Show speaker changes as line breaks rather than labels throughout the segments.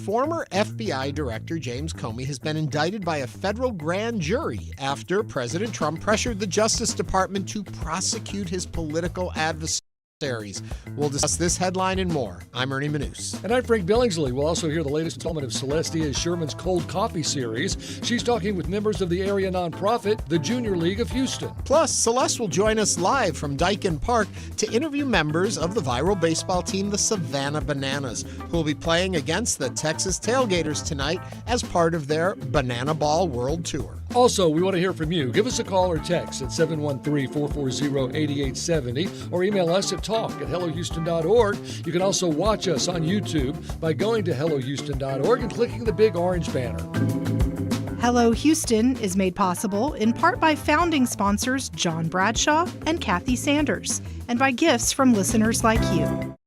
Former FBI Director James Comey has been indicted by a federal grand jury after President Trump pressured the Justice Department to prosecute his political adversaries. We'll discuss this headline and more. I'm Ernie Manouse.
And I'm Frank Billingsley. We'll also hear the latest installment of Celeste Díaz Schurman's Cold Coffee series. She's talking with members of the area nonprofit, the Junior League of Houston.
Plus, Celeste will join us live from Daikin Park to interview members of the viral baseball team, the Savannah Bananas, who will be playing against the Texas Tailgaters tonight as part of their Banana Ball World Tour.
Also, we want to hear from you. Give us a call or text at 713-440-8870 or email us at talk@hellohouston.org. You can also watch us on YouTube by going to hellohouston.org and clicking the big orange banner.
Hello Houston is made possible in part by founding sponsors John Bradshaw and Kathy Sanders, and by gifts from listeners like you.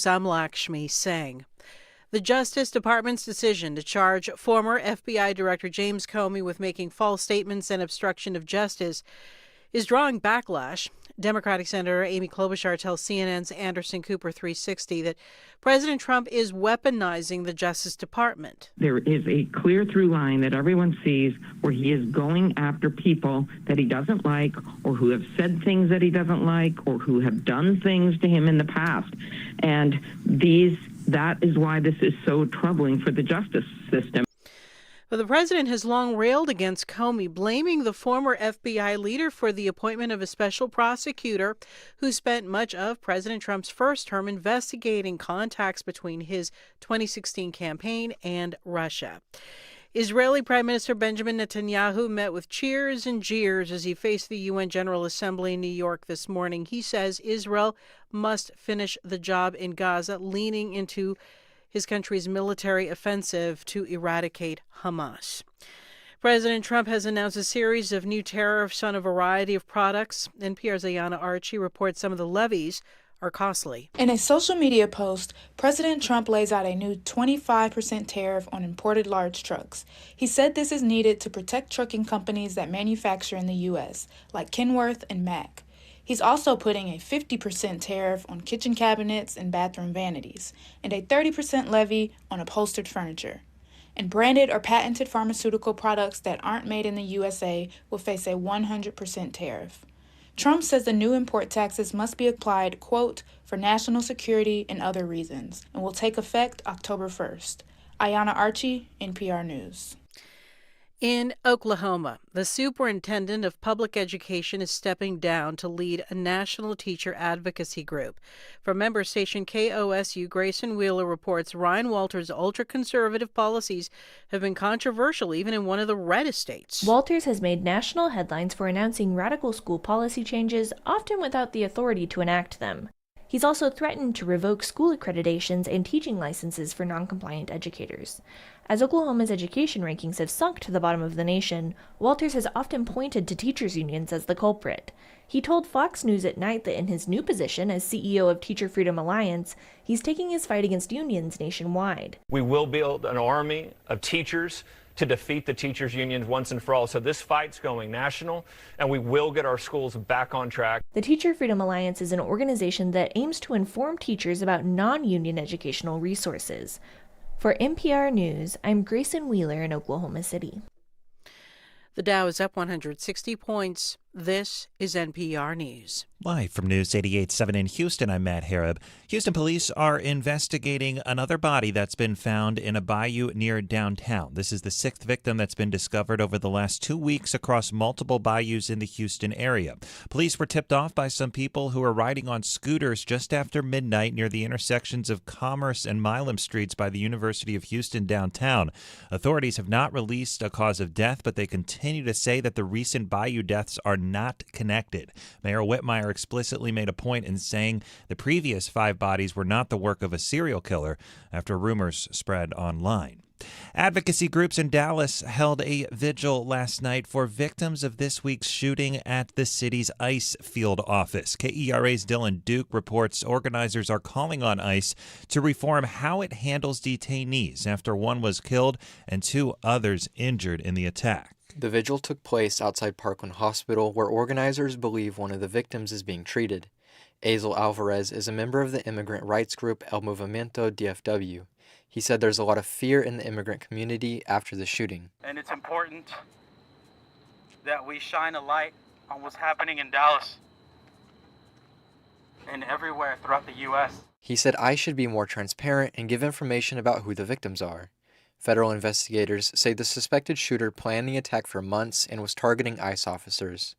I'm Lakshmi Singh. The Justice Department's decision to charge former FBI Director James Comey with making false statements and obstruction of justice is drawing backlash. Democratic Senator Amy Klobuchar tells CNN's Anderson Cooper 360 that President Trump is weaponizing the Justice Department.
There is a clear through line that everyone sees where he is going after people that he doesn't like or who have said things that he doesn't like or who have done things to him in the past. And that is why this is so troubling for the justice system.
But the president has long railed against Comey, blaming the former FBI leader for the appointment of a special prosecutor who spent much of President Trump's first term investigating contacts between his 2016 campaign and Russia. Israeli Prime Minister Benjamin Netanyahu met with cheers and jeers as he faced the UN General Assembly in New York this morning. He says Israel must finish the job in Gaza, leaning into his country's military offensive to eradicate Hamas. President Trump has announced a series of new tariffs on a variety of products. NPR's Ayanna Archie reports some of the levies are costly.
In a social media post, President Trump lays out a new 25% tariff on imported large trucks. He said this is needed to protect trucking companies that manufacture in the U.S., like Kenworth and Mack. He's also putting a 50% tariff on kitchen cabinets and bathroom vanities, and a 30% levy on upholstered furniture. And branded or patented pharmaceutical products that aren't made in the USA will face a 100% tariff. Trump says the new import taxes must be applied, quote, for national security and other reasons, and will take effect October 1st. Ayanna Archie, NPR News.
In Oklahoma, the superintendent of public education is stepping down to lead a national teacher advocacy group. From member station KOSU, Grayson Wheeler reports Ryan Walters' ultra-conservative policies have been controversial even in one of the reddest states.
Walters has made national headlines for announcing radical school policy changes, often without the authority to enact them. He's also threatened to revoke school accreditations and teaching licenses for non-compliant educators. As Oklahoma's education rankings have sunk to the bottom of the nation, Walters has often pointed to teachers' unions as the culprit. He told Fox News at Night that in his new position as CEO of Teacher Freedom Alliance, he's taking his fight against unions nationwide.
We will build an army of teachers to defeat the teachers' unions once and for all. So this fight's going national, and we will get our schools back on track.
The Teacher Freedom Alliance is an organization that aims to inform teachers about non-union educational resources. For NPR News, I'm Grayson Wheeler in Oklahoma City.
The Dow is up 160 points. This is NPR News.
Live from News 88.7 in Houston, I'm Matt Harrod. Houston police are investigating another body that's been found in a bayou near downtown. This is the sixth victim that's been discovered over the last 2 weeks across multiple bayous in the Houston area. Police were tipped off by some people who were riding on scooters just after midnight near the intersections of Commerce and Milam Streets by the University of Houston downtown. Authorities have not released a cause of death, but they continue to say that the recent bayou deaths are not connected. Mayor Whitmire explicitly made a point in saying the previous 5 bodies were not the work of a serial killer after rumors spread online. Advocacy groups in Dallas held a vigil last night for victims of this week's shooting at the city's ICE field office. KERA's Dylan Duke reports organizers are calling on ICE to reform how it handles detainees after one was killed and 2 others injured in the attack.
The vigil took place outside Parkland Hospital, where organizers believe one of the victims is being treated. Azel Alvarez is a member of the immigrant rights group El Movimiento DFW. He said there's a lot of fear in the immigrant community after the shooting.
And it's important that we shine a light on what's happening in Dallas and everywhere throughout the U.S.
He said ICE should be more transparent and give information about who the victims are. Federal investigators say the suspected shooter planned the attack for months and was targeting ICE officers.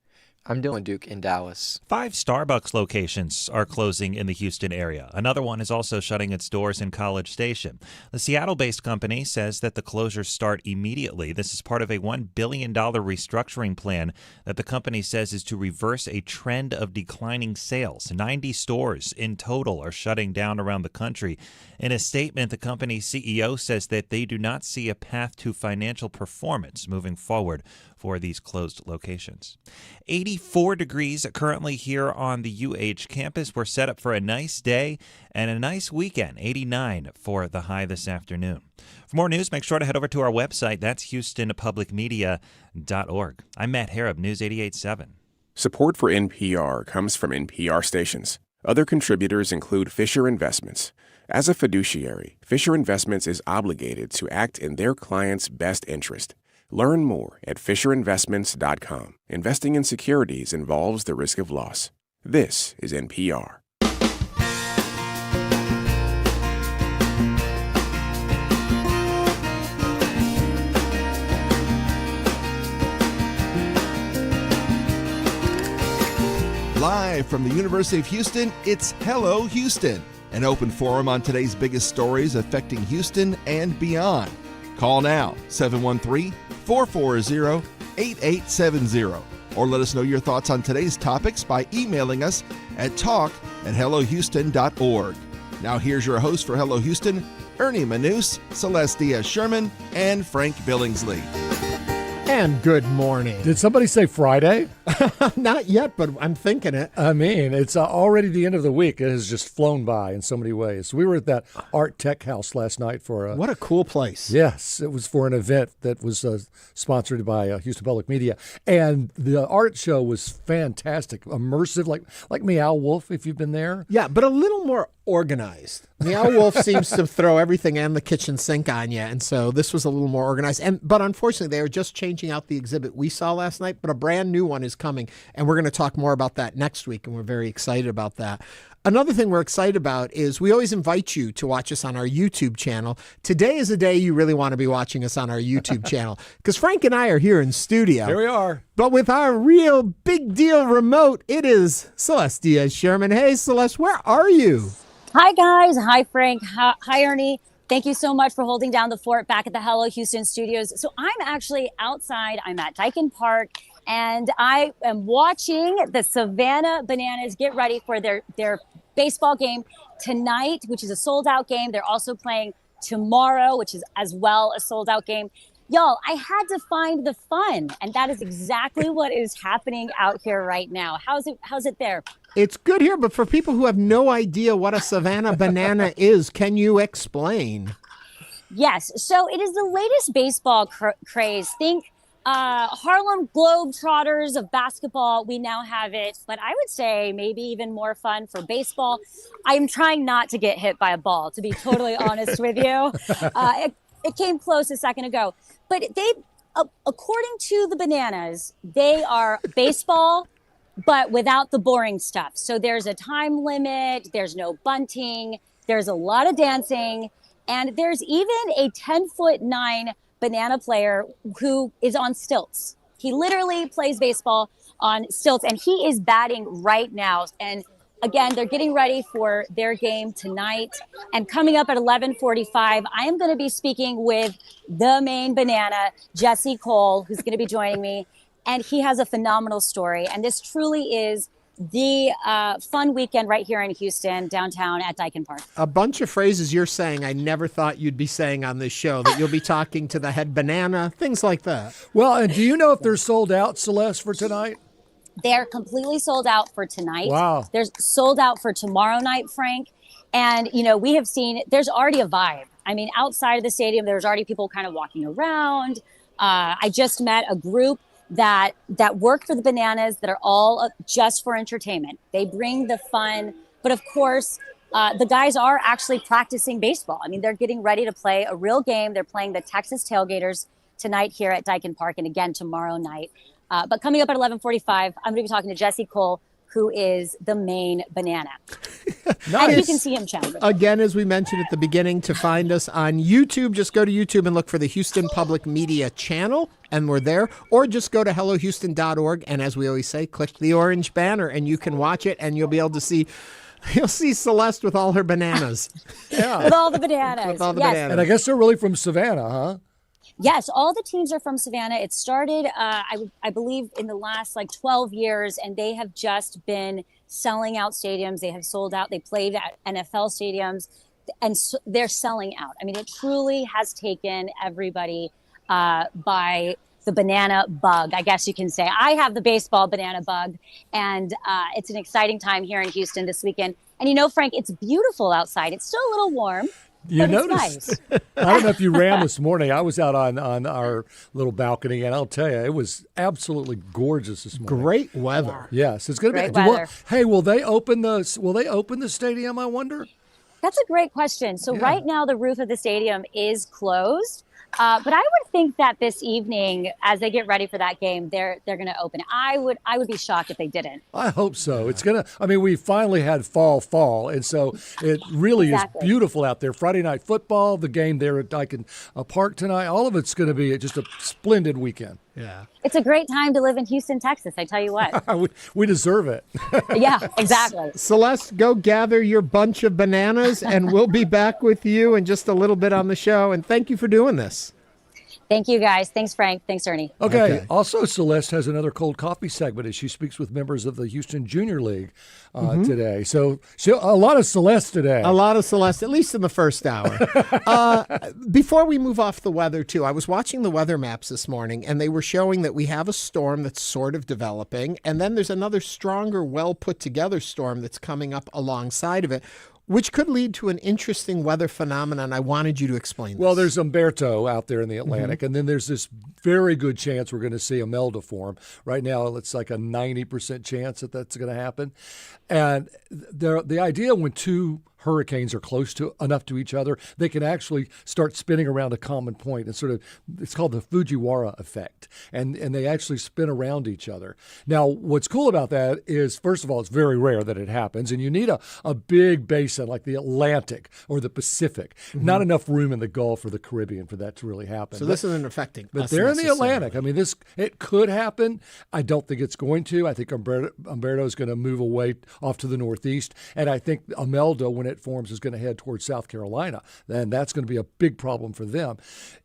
I'm Dylan Duke in Dallas.
5 Starbucks locations are closing in the Houston area. Another one is also shutting its doors in College Station. The Seattle-based company says that the closures start immediately. This is part of a $1 billion restructuring plan that the company says is to reverse a trend of declining sales. 90 stores in total are shutting down around the country. In a statement, the company's CEO says that they do not see a path to financial performance moving forward for these closed locations. 84 degrees currently here on the UH campus. We're set up for a nice day and a nice weekend. 89 for the high this afternoon. For more news, make sure to head over to our website. That's HoustonPublicMedia.org. I'm Matt Harrop, News 88.7.
Support for NPR comes from NPR stations. Other contributors include Fisher Investments. As a fiduciary, Fisher Investments is obligated to act in their client's best interest. Learn more at FisherInvestments.com. Investing in securities involves the risk of loss. This is NPR.
Live from the University of Houston, it's Hello Houston, an open forum on today's biggest stories affecting Houston and beyond. Call now, 713-440-8870, or let us know your thoughts on today's topics by emailing us at talk@hellohouston.org. Now here's your host for Hello Houston, Ernie Manouse, Celeste Díaz Schurman, and Frank Billingsley.
And good morning.
Did somebody say Friday?
Not yet, but I'm thinking it.
I mean, it's already the end of the week. It has just flown by in so many ways. We were at that Art Tech House last night for
what a cool place.
Yes, it was for an event that was sponsored by Houston Public Media, and the art show was fantastic, immersive, like Meow Wolf, if you've been there.
Yeah, but a little more organized. Meow Wolf seems to throw everything and the kitchen sink on you, and so this was a little more organized. But unfortunately, they were just changing out the exhibit we saw last night, but a brand new one is coming, and we're going to talk more about that next week, and we're very excited about that. Another thing we're excited about is we always invite you to watch us on our YouTube channel. Today is a day you really want to be watching us on our YouTube channel, because Frank and I are here in studio.
Here we are.
But with our real big deal remote, it is Celeste Díaz Schurman. Hey, Celeste, where are you?
Hi, guys. Hi, Frank. Hi, Ernie. Thank you so much for holding down the fort back at the Hello Houston studios. So I'm actually outside. I'm at Daikin Park, and I am watching the Savannah Bananas get ready for their baseball game tonight, which is a sold-out game. They're also playing tomorrow, which is as well a sold-out game. Y'all, I had to find the fun, and that is exactly what is happening out here right now. How's it there?
It's good here, but for people who have no idea what a Savannah banana is, can you explain?
Yes. So it is the latest baseball craze. Think Harlem Globetrotters of basketball. We now have it, but I would say maybe even more fun for baseball. I'm trying not to get hit by a ball, to be totally honest with you. It came close a second ago. But they, according to the Bananas, they are baseball, but without the boring stuff. So there's a time limit, there's no bunting, there's a lot of dancing, and there's even a 10'9" banana player who is on stilts. He literally plays baseball on stilts, and he is batting right now. And again, they're getting ready for their game tonight. And coming up at 11:45, I am going to be speaking with the main banana, Jesse Cole, who's going to be joining me. And he has a phenomenal story. And this truly is the fun weekend right here in Houston, downtown at Daikin Park.
A bunch of phrases you're saying I never thought you'd be saying on this show, that you'll be talking to the head banana, things like that.
Well, and do you know if they're sold out, Celeste, for tonight?
They're completely sold out for tonight.
Wow.
They're sold out for tomorrow night, Frank. And, you know, we have seen, there's already a vibe. I mean, outside of the stadium, there's already people kind of walking around. I just met a group that work for the Bananas that are all just for entertainment. They bring the fun, but of course, the guys are actually practicing baseball. I mean, they're getting ready to play a real game. They're playing the Texas Tailgaters tonight here at Daikin Park, and again tomorrow night. But coming up at 11:45, I'm going to be talking to Jesse Cole, who is the main banana.
Nice.
And you can see him chatting.
Again, as we mentioned at the beginning, to find us on YouTube, just go to YouTube and look for the Houston Public Media channel, and we're there. Or just go to hellohouston.org, and as we always say, click the orange banner, and you can watch it, and you'll be able to see... You'll see Celeste with all her bananas.
Yeah.
With all the bananas.
With all the
Yes.
bananas.
And I guess they're really from Savannah, huh?
Yes, all the teams are from Savannah. It started, I believe, in the last 12 years, and they have just been selling out stadiums. They have sold out. They played at NFL stadiums, and they're selling out. I mean, it truly has taken everybody by the banana bug, I guess you can say. I have the baseball banana bug, and it's an exciting time here in Houston this weekend. And Frank, it's beautiful outside. It's still a little warm.
You
but
noticed?
It's nice.
I don't know if you ran this morning. I was out on our little balcony, and I'll tell you, it was absolutely gorgeous this morning.
Great weather.
Yes, it's going to be.
Great weather.
Hey, will they open the stadium? I wonder.
That's a great question. So right now, the roof of the stadium is closed. But I would think that this evening, as they get ready for that game, they're going to open. I would be shocked if they didn't.
I hope so. It's gonna. I mean, we finally had fall, and so it really is beautiful out there. Friday night football, the game there at Daikin Park tonight. All of it's going to be just a splendid weekend.
Yeah,
it's a great time to live in Houston, Texas. I tell you what.
we deserve it.
Yeah, exactly.
Celeste, go gather your bunch of bananas, and we'll be back with you in just a little bit on the show. And thank you for doing this.
Thank you, guys. Thanks, Frank. Thanks, Ernie.
Okay. Also, Celeste has another cold coffee segment as she speaks with members of the Houston Junior League today. So a lot of Celeste today.
A lot of Celeste, at least in the first hour. Before we move off the weather, too, I was watching the weather maps this morning, and they were showing that we have a storm that's sort of developing, and then there's another stronger, well-put-together storm that's coming up alongside of it, which could lead to an interesting weather phenomenon. I wanted you to explain this.
Well, there's Umberto out there in the Atlantic, and then there's this very good chance we're going to see Imelda form. Right now, it's like a 90% chance that that's going to happen. And the idea when two hurricanes are close to enough to each other, they can actually start spinning around a common point. And it's called the Fujiwara effect. And they actually spin around each other. Now, what's cool about that is, first of all, it's very rare that it happens. And you need a big basin like the Atlantic or the Pacific. Not enough room in the Gulf or the Caribbean for that to really happen.
So this isn't affecting
But
us
they're in the
necessarily.
Atlantic. I mean, it could happen. I don't think it's going to. I think Umberto is going to move away off to the northeast. And I think Imelda, when it forms, is going to head towards South Carolina. Then that's going to be a big problem for them.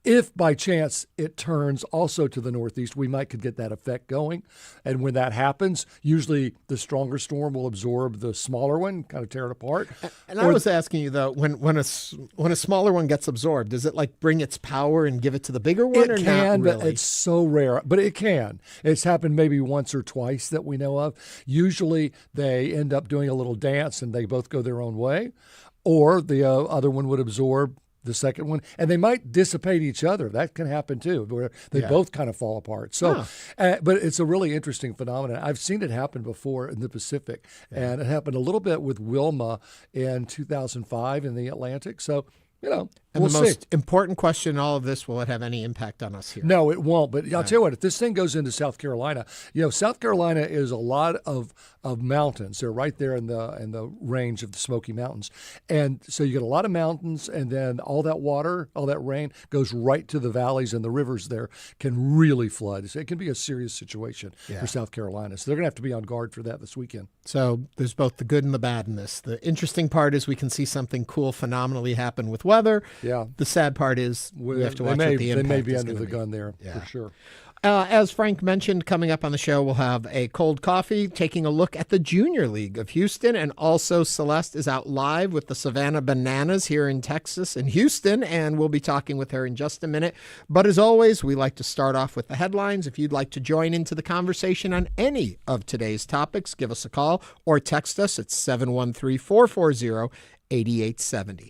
If by chance it turns also to the northeast, we could get that effect going. And when that happens, usually the stronger storm will absorb the smaller one, kind of tear it apart.
And I was asking you, though, when a smaller one gets absorbed, does it bring its power and give it to the bigger one?
It can,
not really?
but it's so rare. But it can. It's happened maybe once or twice that we know of. Usually they end up doing a little dance and they both go their own way. Or the other one would absorb the second one, and they might dissipate each other. That can happen too, where they both kind of fall apart. So, but it's a really interesting phenomenon. I've seen it happen before in the Pacific, and it happened a little bit with Wilma in 2005 in the Atlantic. So,
and
we'll
the
see.
most important question in all of this, will it have any impact on us here?
No, it won't. But I'll tell you what, if this thing goes into South Carolina, South Carolina is a lot of mountains. They're right there in the range of the Smoky Mountains. And so you get a lot of mountains, and then all that water, all that rain goes right to the valleys, and the rivers there can really flood. So it can be a serious situation for South Carolina. So they're going to have to be on guard for that this weekend.
So there's both the good and the bad in this. The interesting part is we can see something cool phenomenally happen with weather.
Yeah.
The sad part is we have to watch what the impact
They may be
is
under
gonna
the gun there, for sure.
As Frank mentioned, coming up on the show, we'll have a cold coffee taking a look at the Junior League of Houston. And also Celeste is out live with the Savannah Bananas here in Texas and Houston, and we'll be talking with her in just a minute. But as always, we like to start off with the headlines. If you'd like to join into the conversation on any of today's topics, give us a call or text us at 713-440-8870.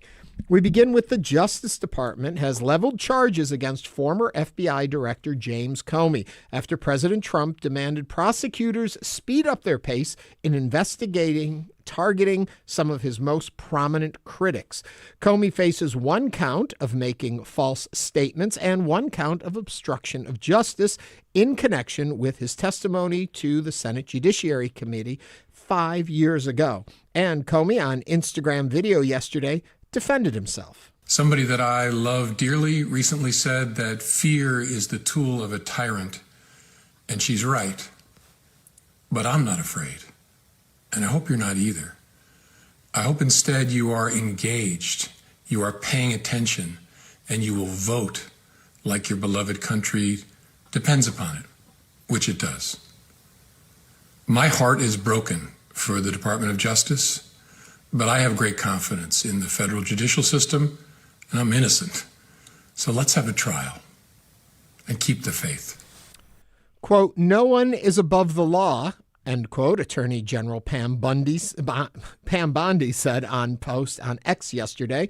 We begin with the Justice Department has leveled charges against former FBI Director James Comey after President Trump demanded prosecutors speed up their pace in investigating targeting some of his most prominent critics. Comey faces one count of making false statements and one count of obstruction of justice in connection with his testimony to the Senate Judiciary Committee 5 years ago. And Comey, on Instagram video yesterday, defended himself.
Somebody that I love dearly recently said that fear is the tool of a tyrant, and she's right. But I'm not afraid, and I hope you're not either. I hope instead you are engaged, you are paying attention, and you will vote like your beloved country depends upon it, which it does. My heart is broken for the Department of Justice, but I have great confidence in the federal judicial system, and I'm innocent. So let's have a trial and keep the faith.
Quote, no one is above the law, end quote, Attorney General Pam Bondi said on post on X yesterday.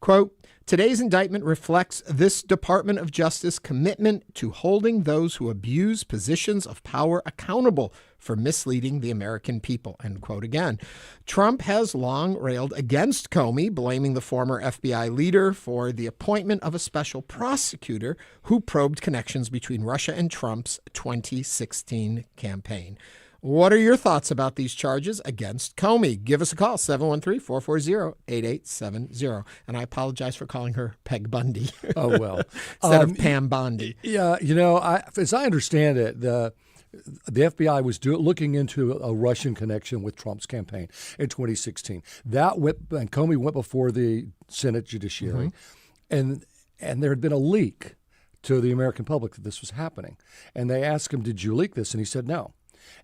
Quote, today's indictment reflects this Department of Justice commitment to holding those who abuse positions of power accountable for misleading the American people, end quote again. Trump has long railed against Comey, blaming the former FBI leader for the appointment of a special prosecutor who probed connections between Russia and Trump's 2016 campaign. What are your thoughts about these charges against Comey? Give us a call, 713-440-8870. And I apologize for calling her Peg Bundy.
Oh, well.
Instead of Pam Bondi.
Yeah, as I understand it, the FBI was looking into a Russian connection with Trump's campaign in 2016. And Comey went before the Senate Judiciary, and there had been a leak to the American public that this was happening. And they asked him, did you leak this? And he said no.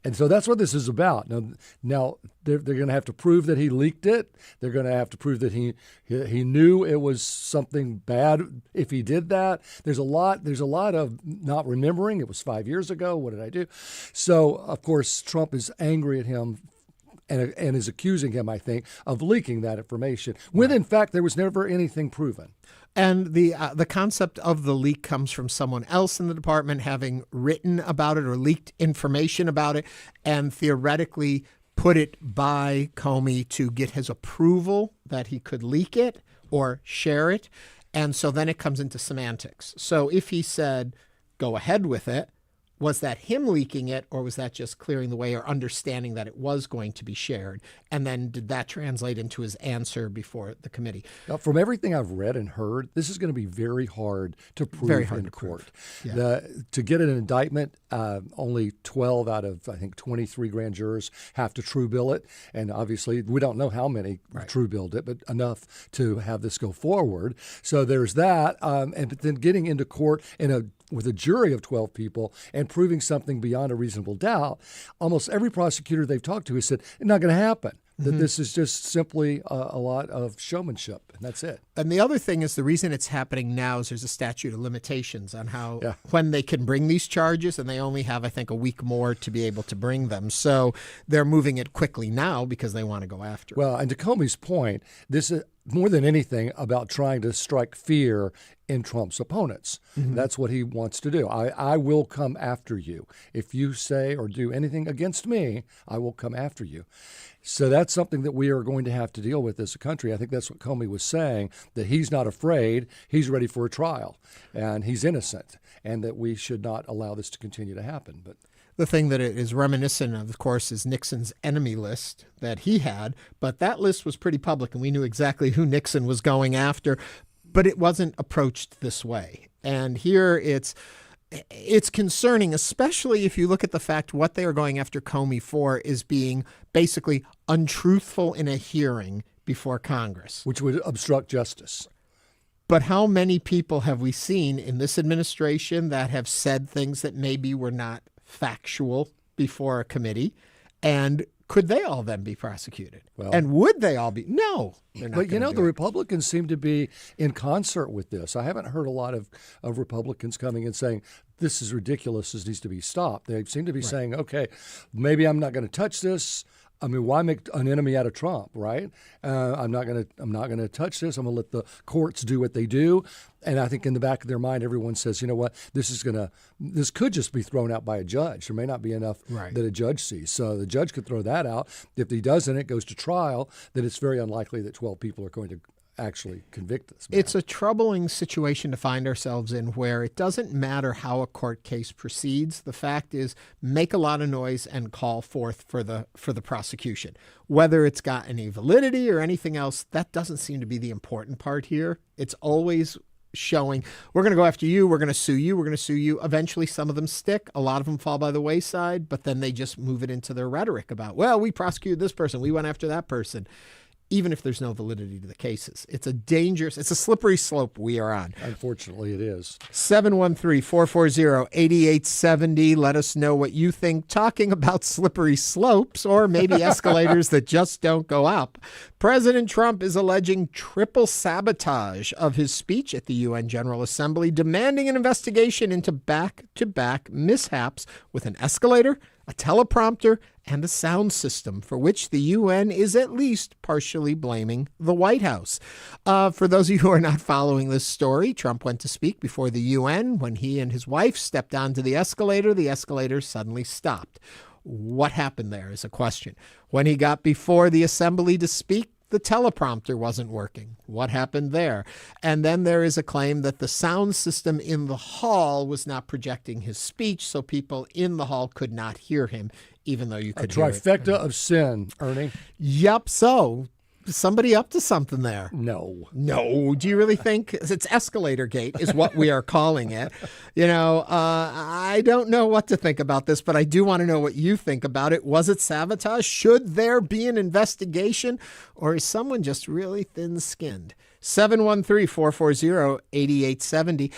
And so that's what this is about. Now they're going to have to prove that he leaked it. They're going to have to prove that he knew it was something bad if he did that. There's a lot of not remembering. It was 5 years ago. What did I do? So, of course, Trump is angry at him and is accusing him, I think, of leaking that information, when in fact there was never anything proven.
And the concept of the leak comes from someone else in the department having written about it or leaked information about it and theoretically put it by Comey to get his approval that he could leak it or share it. And so then it comes into semantics. So if he said, go ahead with it, was that him leaking it, or was that just clearing the way or understanding that it was going to be shared? And then did that translate into his answer before the committee?
Now, from everything I've read and heard, this is going to be very hard to prove in court. Yeah. To get an indictment, only 12 out of, I think, 23 grand jurors have to true bill it. And obviously, we don't know how many true billed it, but enough to have this go forward. So there's that. But then getting into court with a jury of 12 people and proving something beyond a reasonable doubt, almost every prosecutor they've talked to has said, it's not going to happen. That this is just simply a lot of showmanship, and that's it.
And the other thing is the reason it's happening now is there's a statute of limitations on when they can bring these charges, and they only have, I think, a week more to be able to bring them. So they're moving it quickly now because they want to go after it.
Well, and to Comey's point, this is more than anything about trying to strike fear in Trump's opponents. That's what he wants to do. I will come after you. If you say or do anything against me, I will come after you. So that's something that we are going to have to deal with as a country. I think that's what Comey was saying, that he's not afraid, he's ready for a trial, and he's innocent, and that we should not allow this to continue to happen. But
the thing that it is reminiscent of course, is Nixon's enemy list that he had, but that list was pretty public, and we knew exactly who Nixon was going after, but it wasn't approached this way. And here it's concerning, especially if you look at the fact what they are going after Comey for is being basically untruthful in a hearing before Congress.
Which would obstruct justice.
But how many people have we seen in this administration that have said things that maybe were not factual before a committee? And could they all then be prosecuted? Well, and would they all be? No.
But the Republicans seem to be in concert with this. I haven't heard a lot of Republicans coming and saying, this is ridiculous, this needs to be stopped. They seem to be saying, okay, maybe I'm not going to touch this. I mean, why make an enemy out of Trump, right? I'm not gonna touch this. I'm gonna let the courts do what they do. And I think in the back of their mind, everyone says, you know what, this could just be thrown out by a judge. There may not be enough that a judge sees. So the judge could throw that out. If he doesn't, it goes to trial, then it's very unlikely that 12 people are going to actually convict this man.
It's a troubling situation to find ourselves in where it doesn't matter how a court case proceeds. The fact is, make a lot of noise and call forth for the prosecution. Whether it's got any validity or anything else, that doesn't seem to be the important part here. It's always showing, we're going to go after you, we're going to sue you, we're going to sue you. Eventually, some of them stick. A lot of them fall by the wayside, but then they just move it into their rhetoric about, well, we prosecuted this person, we went after that person. Even if there's no validity to the cases. It's a slippery slope we are on.
Unfortunately, it is.
713-440-8870. Let us know what you think. Talking about slippery slopes or maybe escalators that just don't go up. President Trump is alleging triple sabotage of his speech at the UN General Assembly, demanding an investigation into back-to-back mishaps with an escalator, a teleprompter, and a sound system for which the UN is at least partially blaming the White House. For those of you who are not following this story, Trump went to speak before the UN. When he and his wife stepped onto the escalator suddenly stopped. What happened there is a question. When he got before the assembly to speak, the teleprompter wasn't working. What happened there? And then there is a claim that the sound system in the hall was not projecting his speech, so people in the hall could not hear him, even though you could hear it.
A trifecta of sin, Ernie.
Yep. So somebody up to something there.
No.
Do you really think? It's escalator gate is what we are calling it. I don't know what to think about this, but I do want to know what you think about it. Was it sabotage? Should there be an investigation? Or is someone just really thin-skinned? 713-440-8870.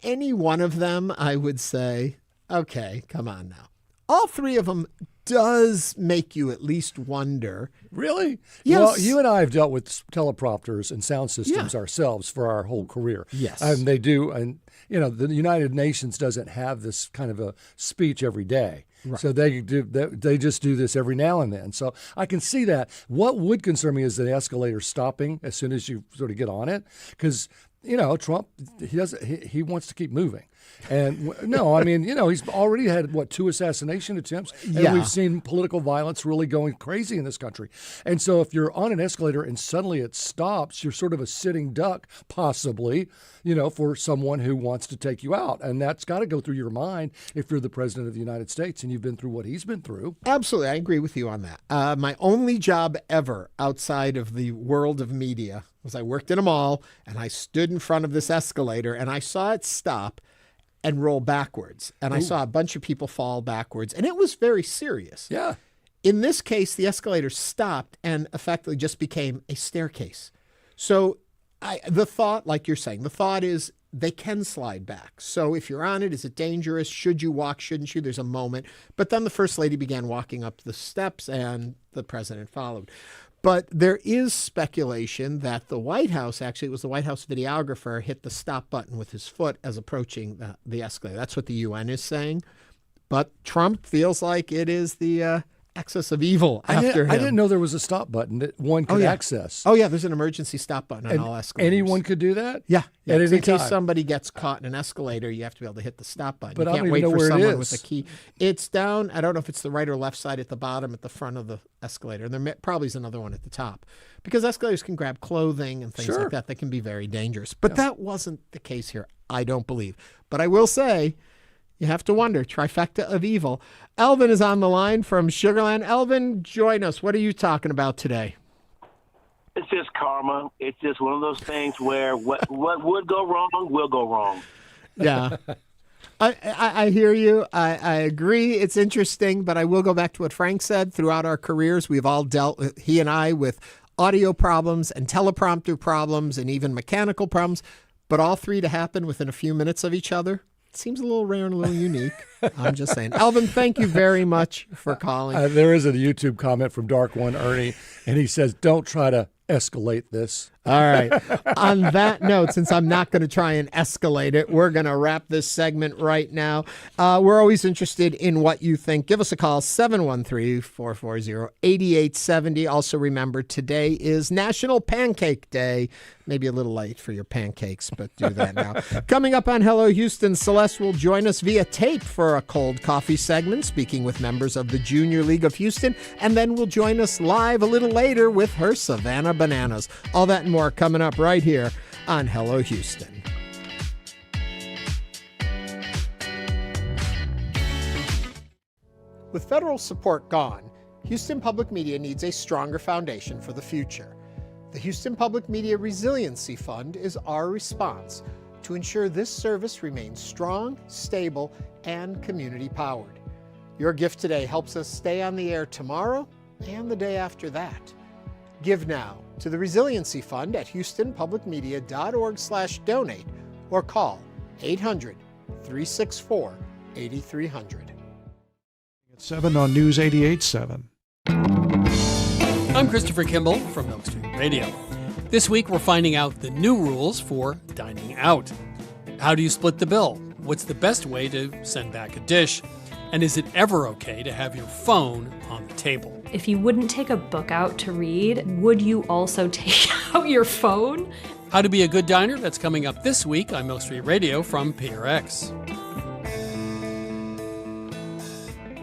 Any one of them, I would say, okay, come on now. All three of them does make you at least wonder.
Really?
Yes.
Well, you and I have dealt with teleprompters and sound systems ourselves for our whole career.
Yes.
And they do. And, the United Nations doesn't have this kind of a speech every day. Right. So they just do this every now and then. So I can see that. What would concern me is the escalator stopping as soon as you sort of get on it. Because, Trump, he wants to keep moving. And no, I mean, he's already had, 2 assassination attempts. And we've seen political violence really going crazy in this country. And so if you're on an escalator and suddenly it stops, you're sort of a sitting duck, possibly, for someone who wants to take you out. And that's got to go through your mind if you're the president of the United States and you've been through what he's been through.
Absolutely. I agree with you on that. My only job ever outside of the world of media was I worked in a mall and I stood in front of this escalator and I saw it stop and roll backwards. And I saw a bunch of people fall backwards. And it was very serious.
Yeah.
In this case, the escalator stopped and effectively just became a staircase. So the thought, like you're saying, the thought is they can slide back. So if you're on it, is it dangerous? Should you walk? Shouldn't you? There's a moment. But then the First Lady began walking up the steps and the president followed. But there is speculation that the White House, actually it was the White House videographer, hit the stop button with his foot as approaching the escalator. That's what the UN is saying. But Trump feels like it is the excess of evil after him.
I didn't know there was a stop button that one could access.
Oh, yeah, there's an emergency stop button on all escalators.
Anyone could do that?
Yeah.
At any
in case
time.
somebody gets caught in an escalator, you have to be able to hit the stop button.
But
you
I
can't
don't
wait
even know
for
where it
someone
is.
with a key. It's down, I don't know if it's the right or left side at the bottom, at the front of the escalator. And there probably is another one at the top. Because escalators can grab clothing and things like that. They can be very dangerous. But that wasn't the case here, I don't believe. But I will say, you have to wonder, trifecta of evil. Elvin is on the line from Sugarland. Elvin, join us. What are you talking about today?
It's just karma. It's just one of those things where what would go wrong will go wrong.
Yeah. I hear you. I agree. It's interesting, but I will go back to what Frank said. Throughout our careers, we've all dealt, he and I, with audio problems and teleprompter problems and even mechanical problems, but all three to happen within a few minutes of each other. Seems a little rare and a little unique. I'm just saying. Alvin, thank you very much for calling.
There is a YouTube comment from Dark One Ernie, and he says, don't try to escalate this.
All right. On that note, since I'm not going to try and escalate it, we're going to wrap this segment right now. We're always interested in what you think. Give us a call, 713-440-8870. Also remember, today is National Pancake Day. Maybe a little late for your pancakes, but do that now. Coming up on Hello Houston, Celeste will join us via tape for a cold coffee segment, speaking with members of the Junior League of Houston, and then will join us live a little later with her Savannah Bananas. All that and more coming up right here on Hello Houston. With federal support gone, Houston Public Media needs a stronger foundation for the future. The Houston Public Media Resiliency Fund is our response to ensure this service remains strong, stable, and community-powered. Your gift today helps us stay on the air tomorrow and the day after that. Give now to the Resiliency Fund at houstonpublicmedia.org/donate or call 800-364-8300.
At 7 on News 88.7.
I'm Christopher Kimball from Milk Street Radio. This week we're finding out the new rules for dining out. How do you split the bill? What's the best way to send back a dish? And is it ever okay to have your phone on the table?
If you wouldn't take a book out to read, would you also take out your phone?
How to be a good diner? That's coming up this week on Milk Street Radio from PRX.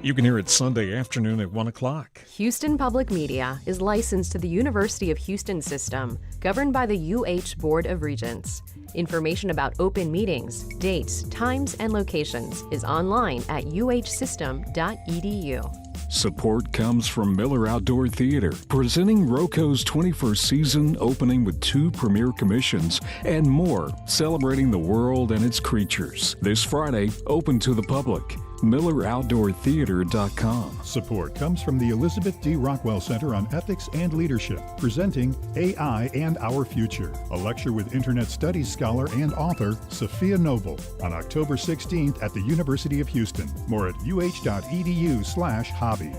You can hear it Sunday afternoon at 1 o'clock.
Houston Public Media is licensed to the University of Houston system, governed by the UH Board of Regents. Information about open meetings, dates, times, and locations is online at uhsystem.edu.
Support comes from Miller Outdoor Theater, presenting Roco's 21st season, opening with 2 premiere commissions and more, celebrating the world and its creatures. This Friday, open to the public. MillerOutdoorTheater.com.
Support comes from the Elizabeth D. Rockwell Center on Ethics and Leadership, presenting AI and Our Future, a lecture with Internet Studies scholar and author Sophia Noble on October 16th at the University of Houston. More at uh.edu/hobby.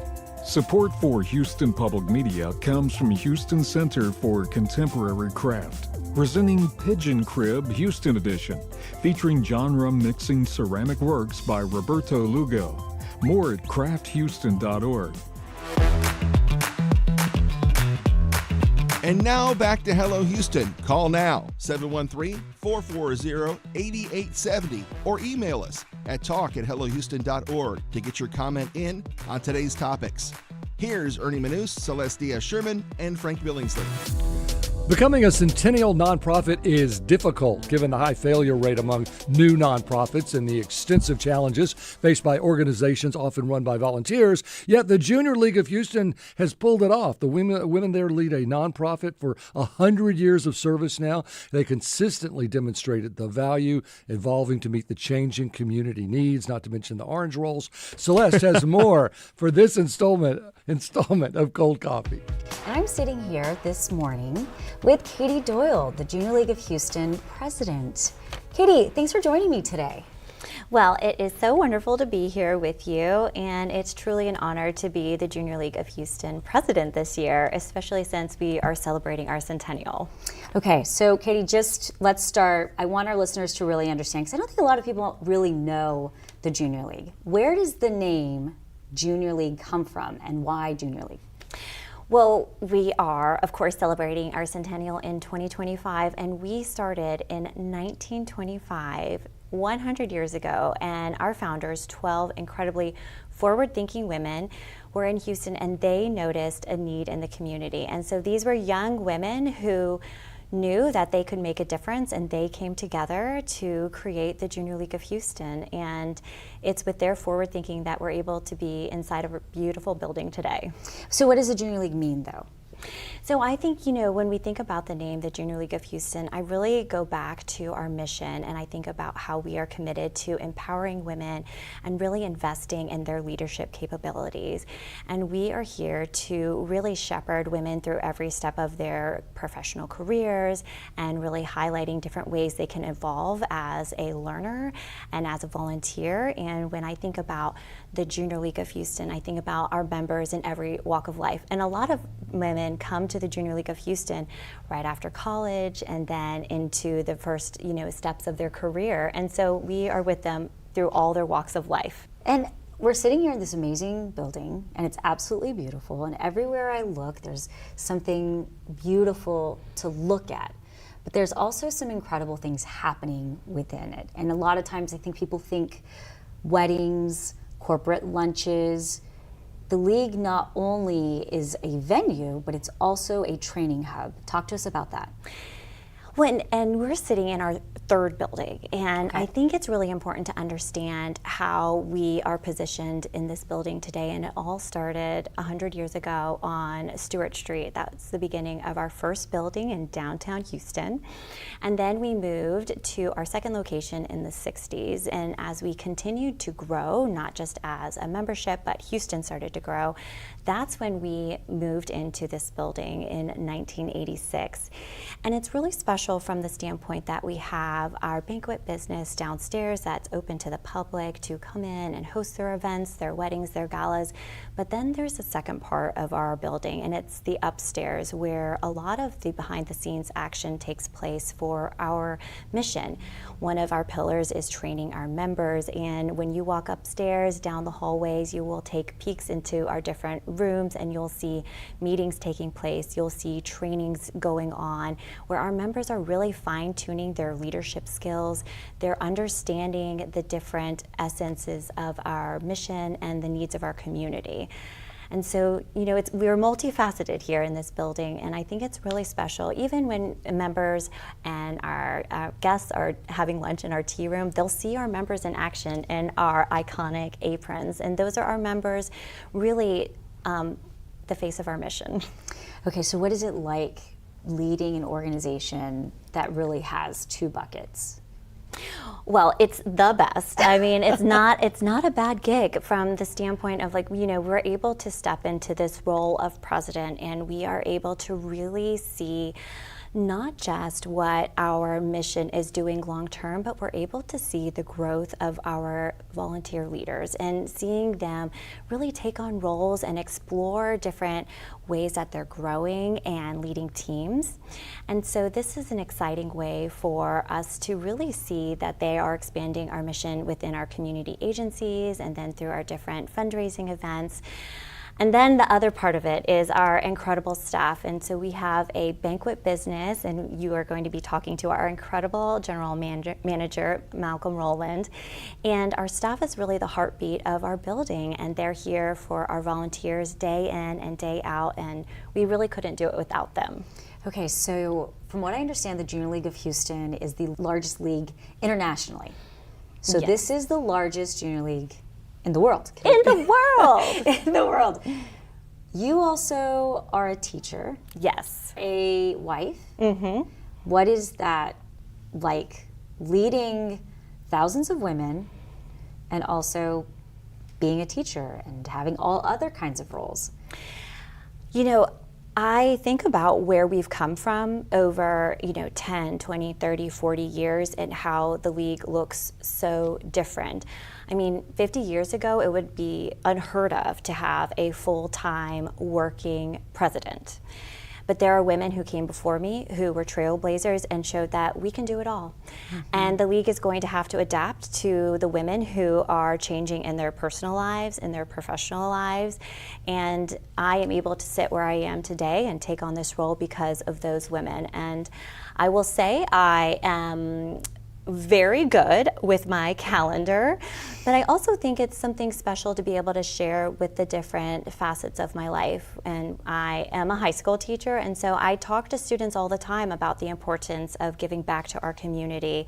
Support for Houston Public Media comes from Houston Center for Contemporary Craft, presenting Pigeon Crib Houston Edition, featuring genre-mixing ceramic works by Roberto Lugo. More at crafthouston.org.
And now back to Hello Houston. Call now, 713-440-8870, or email us at talk@hellohouston.org to get your comment in on today's topics. Here's Ernie Manouse, Celeste Díaz Schurman, and Frank Billingsley.
Becoming a centennial nonprofit is difficult given the high failure rate among new nonprofits and the extensive challenges faced by organizations often run by volunteers. Yet the Junior League of Houston has pulled it off. The women there lead a nonprofit for 100 years of service now. They consistently demonstrated the value evolving to meet the changing community needs, not to mention the orange rolls. Celeste has more for this installment of Cold Coffee.
I'm sitting here this morning with Katie Doyle, the Junior League of Houston president. Katie, thanks for joining me today.
Well, it is so wonderful to be here with you, and it's truly an honor to be the Junior League of Houston president this year, especially since we are celebrating our centennial.
Okay, so Katie, let's start. I want our listeners to really understand, because I don't think a lot of people really know the Junior League. Where does the name Junior League come from, and why Junior League?
Well, we are, of course, celebrating our centennial in 2025, and we started in 1925, 100 years ago, and our founders, 12 incredibly forward-thinking women, were in Houston, and they noticed a need in the community. And so these were young women who knew that they could make a difference, and they came together to create the Junior League of Houston. And it's with their forward thinking that we're able to be inside of a beautiful building today.
So what does the Junior League mean, though?
So I think, when we think about the name, the Junior League of Houston, I really go back to our mission, and I think about how we are committed to empowering women and really investing in their leadership capabilities. And we are here to really shepherd women through every step of their professional careers and really highlighting different ways they can evolve as a learner and as a volunteer. And when I think about the Junior League of Houston, I think about our members in every walk of life. And a lot of women women come to the Junior League of Houston right after college and then into the first, steps of their career. And so we are with them through all their walks of life.
And we're sitting here in this amazing building, and it's absolutely beautiful. And everywhere I look, there's something beautiful to look at. But there's also some incredible things happening within it. And a lot of times I think people think weddings, corporate lunches. The league not only is a venue, but it's also a training hub. Talk to us about that.
And we're sitting in our third building, and I think it's really important to understand how we are positioned in this building today. And it all started 100 years ago on Stewart Street. That's the beginning of our first building in downtown Houston. And then we moved to our second location in the 60s. And as we continued to grow, not just as a membership, but Houston started to grow, that's when we moved into this building in 1986. And it's really special from the standpoint that we have our banquet business downstairs that's open to the public to come in and host their events, their weddings, their galas. But then there's a second part of our building, and it's the upstairs, where a lot of the behind the scenes action takes place for our mission. One of our pillars is training our members, and when you walk upstairs down the hallways, you will take peeks into our different rooms and you'll see meetings taking place. You'll see trainings going on where our members are really fine-tuning their leadership skills. They're understanding the different essences of our mission and the needs of our community. And so, we're multifaceted here in this building, and I think it's really special. Even when members and our guests are having lunch in our tea room, they'll see our members in action in our iconic aprons. And those are our members, really the face of our mission.
Okay, so what is it like leading an organization that really has two buckets?
Well, it's the best. I mean, it's not a bad gig from the standpoint of we're able to step into this role of president, and we are able to really see not just what our mission is doing long term, but we're able to see the growth of our volunteer leaders and seeing them really take on roles and explore different ways that they're growing and leading teams. And so this is an exciting way for us to really see that they are expanding our mission within our community agencies and then through our different fundraising events. And then the other part of it is our incredible staff. And so we have a banquet business, and you are going to be talking to our incredible general manager, Malcolm Roland. And our staff is really the heartbeat of our building, and they're here for our volunteers day in and day out, and we really couldn't do it without them.
Okay, so from what I understand, the Junior League of Houston is the largest league internationally. So
Yes.
This is the largest junior league in the world.
In the world!
In the world. You also are a teacher.
Yes.
A wife.
Mm-hmm.
What is that like, leading thousands of women and also being a teacher and having all other kinds of roles?
I think about where we've come from over, 10, 20, 30, 40 years and how the league looks so different. I mean, 50 years ago, it would be unheard of to have a full-time working president. But there are women who came before me who were trailblazers and showed that we can do it all. Mm-hmm. And the league is going to have to adapt to the women who are changing in their personal lives, in their professional lives. And I am able to sit where I am today and take on this role because of those women. And I will say I am very good with my calendar, but I also think it's something special to be able to share with the different facets of my life. And I am a high school teacher, and so I talk to students all the time about the importance of giving back to our community.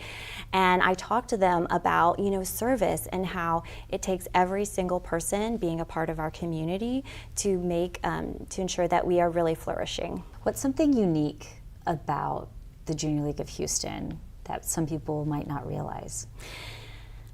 And I talk to them about, service and how it takes every single person being a part of our community to make, to ensure that we are really flourishing.
What's something unique about the Junior League of Houston that some people might not realize?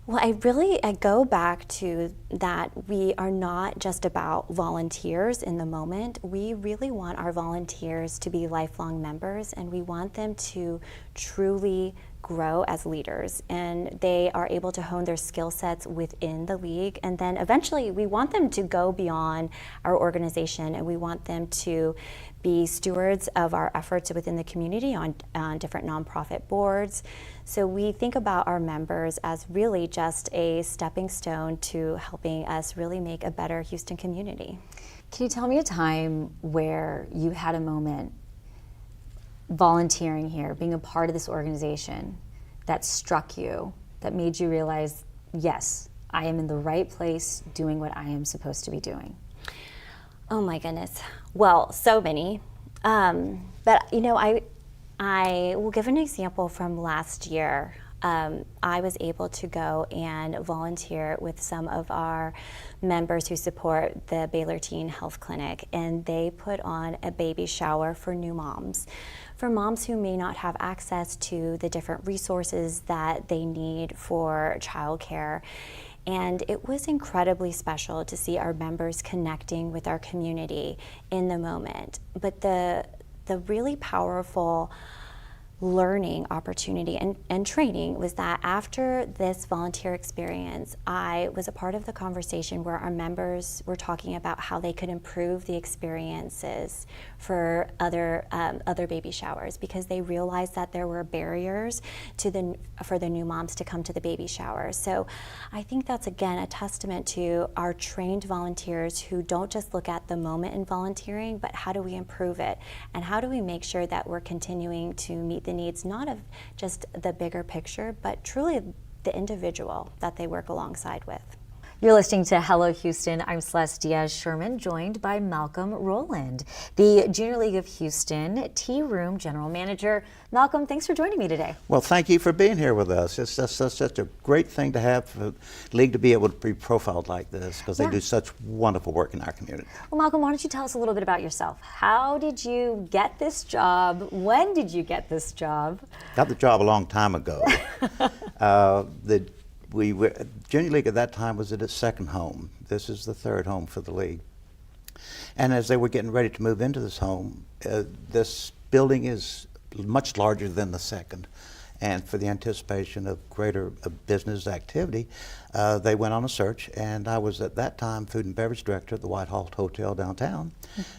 Well, I go back to that we are not just about volunteers in the moment. We really want our volunteers to be lifelong members, and we want them to truly grow as leaders, and they are able to hone their skill sets within the league. And then eventually we want them to go beyond our organization, and we want them to be stewards of our efforts within the community on different nonprofit boards. So we think about our members as really just a stepping stone to helping us really make a better Houston community.
Can you tell me a time where you had a moment volunteering here, being a part of this organization, that struck you, that made you realize, yes, I am in the right place doing what I am supposed to be doing?
Oh my goodness. Well, so many. But you know, I will give an example from last year. I was able to go and volunteer with some of our members who support the Baylor Teen Health Clinic, and they put on a baby shower for new moms. For moms who may not have access to the different resources that they need for childcare. And it was incredibly special to see our members connecting with our community in the moment. But the really powerful learning opportunity and training was that after this volunteer experience, I was a part of the conversation where our members were talking about how they could improve the experiences for other baby showers, because they realized that there were barriers for the new moms to come to the baby shower. So I think that's, again, a testament to our trained volunteers who don't just look at the moment in volunteering, but how do we improve it, and how do we make sure that we're continuing to meet the needs not of just the bigger picture, but truly the individual that they work alongside with.
You're listening to Hello Houston. I'm Celeste Díaz Schurman, joined by Malcolm Roland, the Junior League of Houston Tea Room General Manager. Malcolm, thanks for joining me today.
Well, thank you for being here with us. It's such a great thing to have for the league to be able to be profiled like this, because they do such wonderful work in our community.
Well, Malcolm, why don't you tell us a little bit about yourself? How did you get this job? When did you get this job?
Got the job a long time ago. Junior League at that time was at its second home. This is the third home for the league. And as they were getting ready to move into this home, this building is much larger than the second. And for the anticipation of greater business activity, they went on a search, and I was at that time food and beverage director at the White Hall Hotel downtown.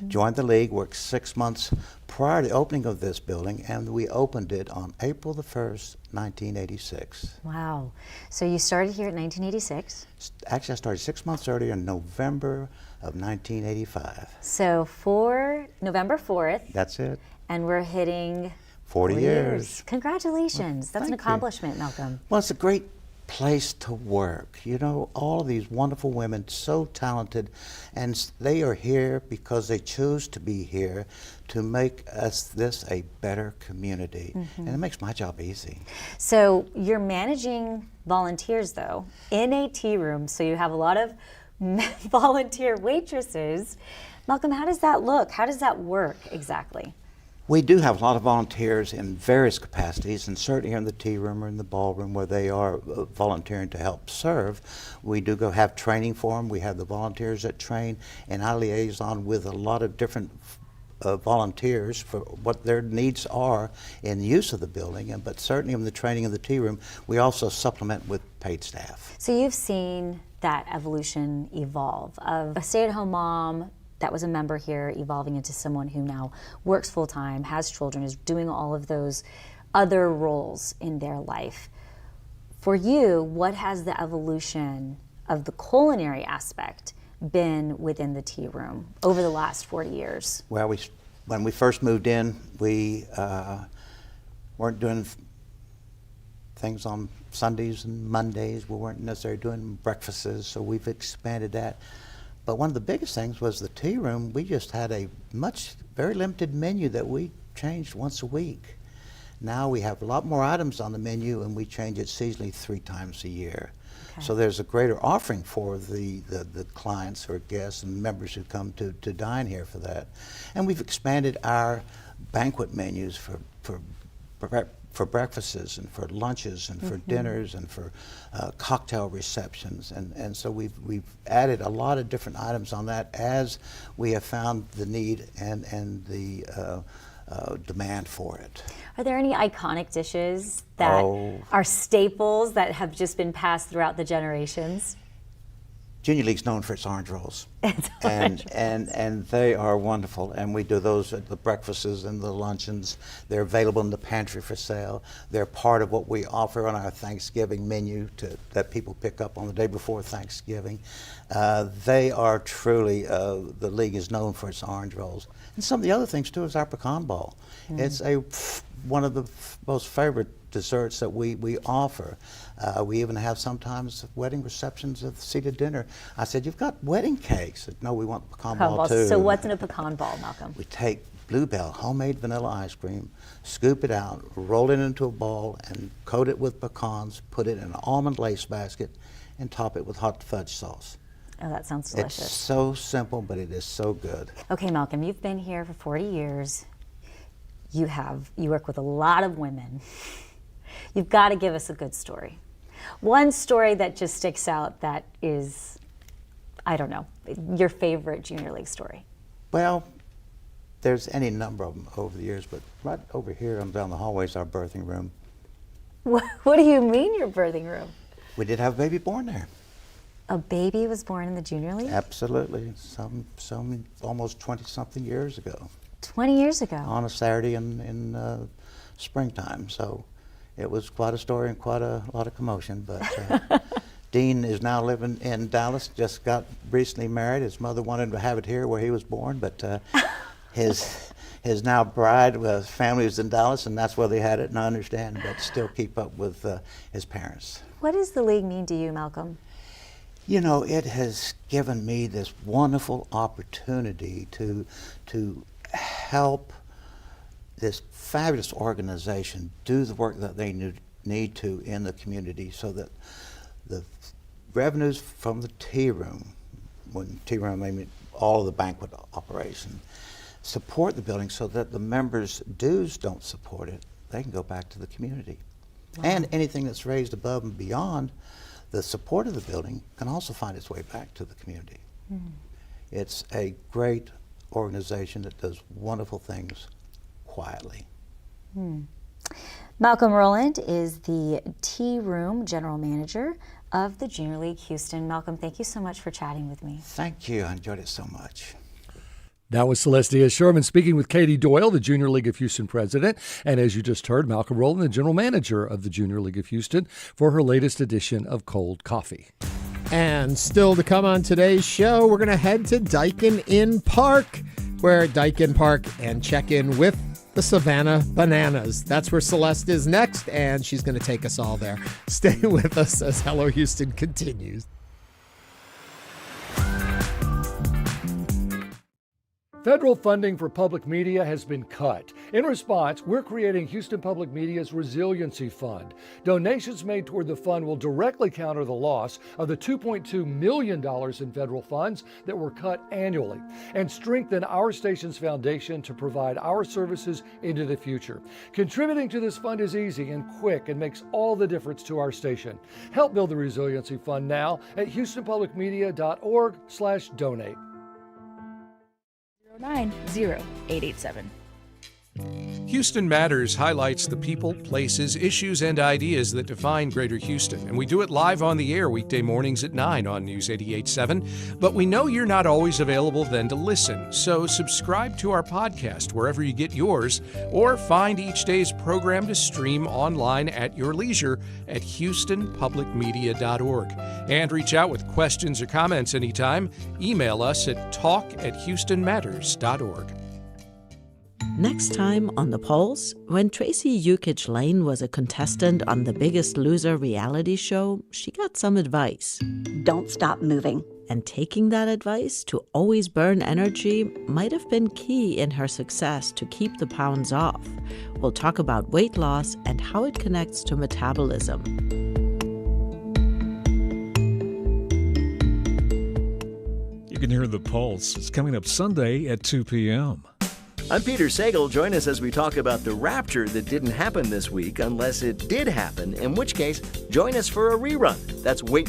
Joined the league, worked 6 months prior to the opening of this building, and we opened it on April the 1st, 1986.
Wow. So you started here in 1986?
Actually, I started 6 months earlier in November of 1985.
So for November 4th.
That's it.
And we're hitting
40 years.
Congratulations.
Well,
that's an accomplishment, Malcolm.
Well, it's a great place to work. You know, all of these wonderful women, so talented, and they are here because they choose to be here to make this a better community. And it makes my job easy.
So you're managing volunteers, though, in a tea room, so you have a lot of volunteer waitresses. Malcolm, how does that look? How does that work exactly?
We do have a lot of volunteers in various capacities, and certainly here in the tea room or in the ballroom where they are volunteering to help serve. We do go have training for them. We have the volunteers that train, and I liaison with a lot of different volunteers for what their needs are in use of the building. But certainly in the training of the tea room, we also supplement with paid staff.
So you've seen that evolution evolve of a stay-at-home mom that was a member here evolving into someone who now works full-time, has children, is doing all of those other roles in their life. For you, what has the evolution of the culinary aspect been within the tea room over the last 40 years?
Well, when we first moved in, we weren't doing things on Sundays and Mondays. We weren't necessarily doing breakfasts, so we've expanded that. But one of the biggest things was the tea room. We just had a very limited menu that we changed once a week. Now we have a lot more items on the menu, and we change it seasonally 3 times a year. Okay. So there's a greater offering for the clients or guests and members who come to dine here for that. And we've expanded our banquet menus for breakfasts and for lunches and for dinners and for cocktail receptions, and so we've added a lot of different items on that as we have found the need and the demand for it.
Are there any iconic dishes that are staples that have just been passed throughout the generations?
Junior League's known for its orange rolls, and they are wonderful. And we do those at the breakfasts and the luncheons. They're available in the pantry for sale. They're part of what we offer on our Thanksgiving menu that people pick up on the day before Thanksgiving. They are truly, the league is known for its orange rolls. And some of the other things too is our pecan ball. It's one of the most favorite desserts that we offer. We even have sometimes wedding receptions at the seated dinner. I said, "You've got wedding cakes." Said, "No, we want pecan ball too."
So what's in a pecan ball, Malcolm?
We take Bluebell homemade vanilla ice cream, scoop it out, roll it into a ball, and coat it with pecans, put it in an almond lace basket, and top it with hot fudge sauce.
Oh, that sounds delicious.
It's so simple, but it is so good.
Okay, Malcolm, you've been here for 40 years. You work with a lot of women. You've got to give us a good story. One story that just sticks out that is, I don't know, your favorite Junior League story.
Well, there's any number of them over the years, but right over here down the hallway is our birthing room.
What do you mean your birthing room?
We did have a baby born there.
A baby was born in the Junior League?
Absolutely. Some almost 20-something years ago.
20 years ago?
On a Saturday in springtime. So it was quite a story and quite a lot of commotion. But Dean is now living in Dallas, just got recently married. His mother wanted him to have it here where he was born, but his now bride family was in Dallas, and that's where they had it, and I understand, but still keep up with his parents.
What does the league mean to you, Malcolm?
You know, it has given me this wonderful opportunity to help this fabulous organization do the work that they need to in the community, so that the revenues from the tea room, when tea room I mean all of the banquet operation, support the building so that the members' dues don't support it. They can go back to the community. Wow. And anything that's raised above and beyond the support of the building can also find its way back to the community. It's a great organization that does wonderful things quietly.
Malcolm Roland is the Tea Room General Manager of the Junior League Houston. Malcolm, thank you so much for chatting with me.
Thank you. I enjoyed it so much.
That was Celeste Díaz Schurman speaking with Katie Doyle, the Junior League of Houston president, and as you just heard, Malcolm Roland, the general manager of the Junior League of Houston, for her latest edition of Cold Coffee.
And still to come on today's show, we're going to head to Daikin in Park, and check in with the Savannah Bananas. That's where Celeste is next, and she's going to take us all there. Stay with us as Hello Houston continues.
Federal funding for public media has been cut. In response, we're creating Houston Public Media's Resiliency Fund. Donations made toward the fund will directly counter the loss of the $2.2 million in federal funds that were cut annually and strengthen our station's foundation to provide our services into the future. Contributing to this fund is easy and quick and makes all the difference to our station. Help build the Resiliency Fund now at houstonpublicmedia.org/donate.
90887.
Houston Matters highlights the people, places, issues, and ideas that define Greater Houston, and we do it live on the air weekday mornings at 9 on News 88.7. But we know you're not always available then to listen, so subscribe to our podcast wherever you get yours, or find each day's program to stream online at your leisure at houstonpublicmedia.org. And reach out with questions or comments anytime. Email us at talk@houstonmatters.org.
Next time on The Pulse, when Tracy Yukich Lane was a contestant on The Biggest Loser reality show, she got some advice.
Don't stop moving.
And taking that advice to always burn energy might have been key in her success to keep the pounds off. We'll talk about weight loss and how it connects to metabolism.
You can hear The Pulse. It's coming up Sunday at 2 p.m.
I'm Peter Sagal. Join us as we talk about the rapture that didn't happen this week, unless it did happen, in which case, join us for a rerun. That's Wait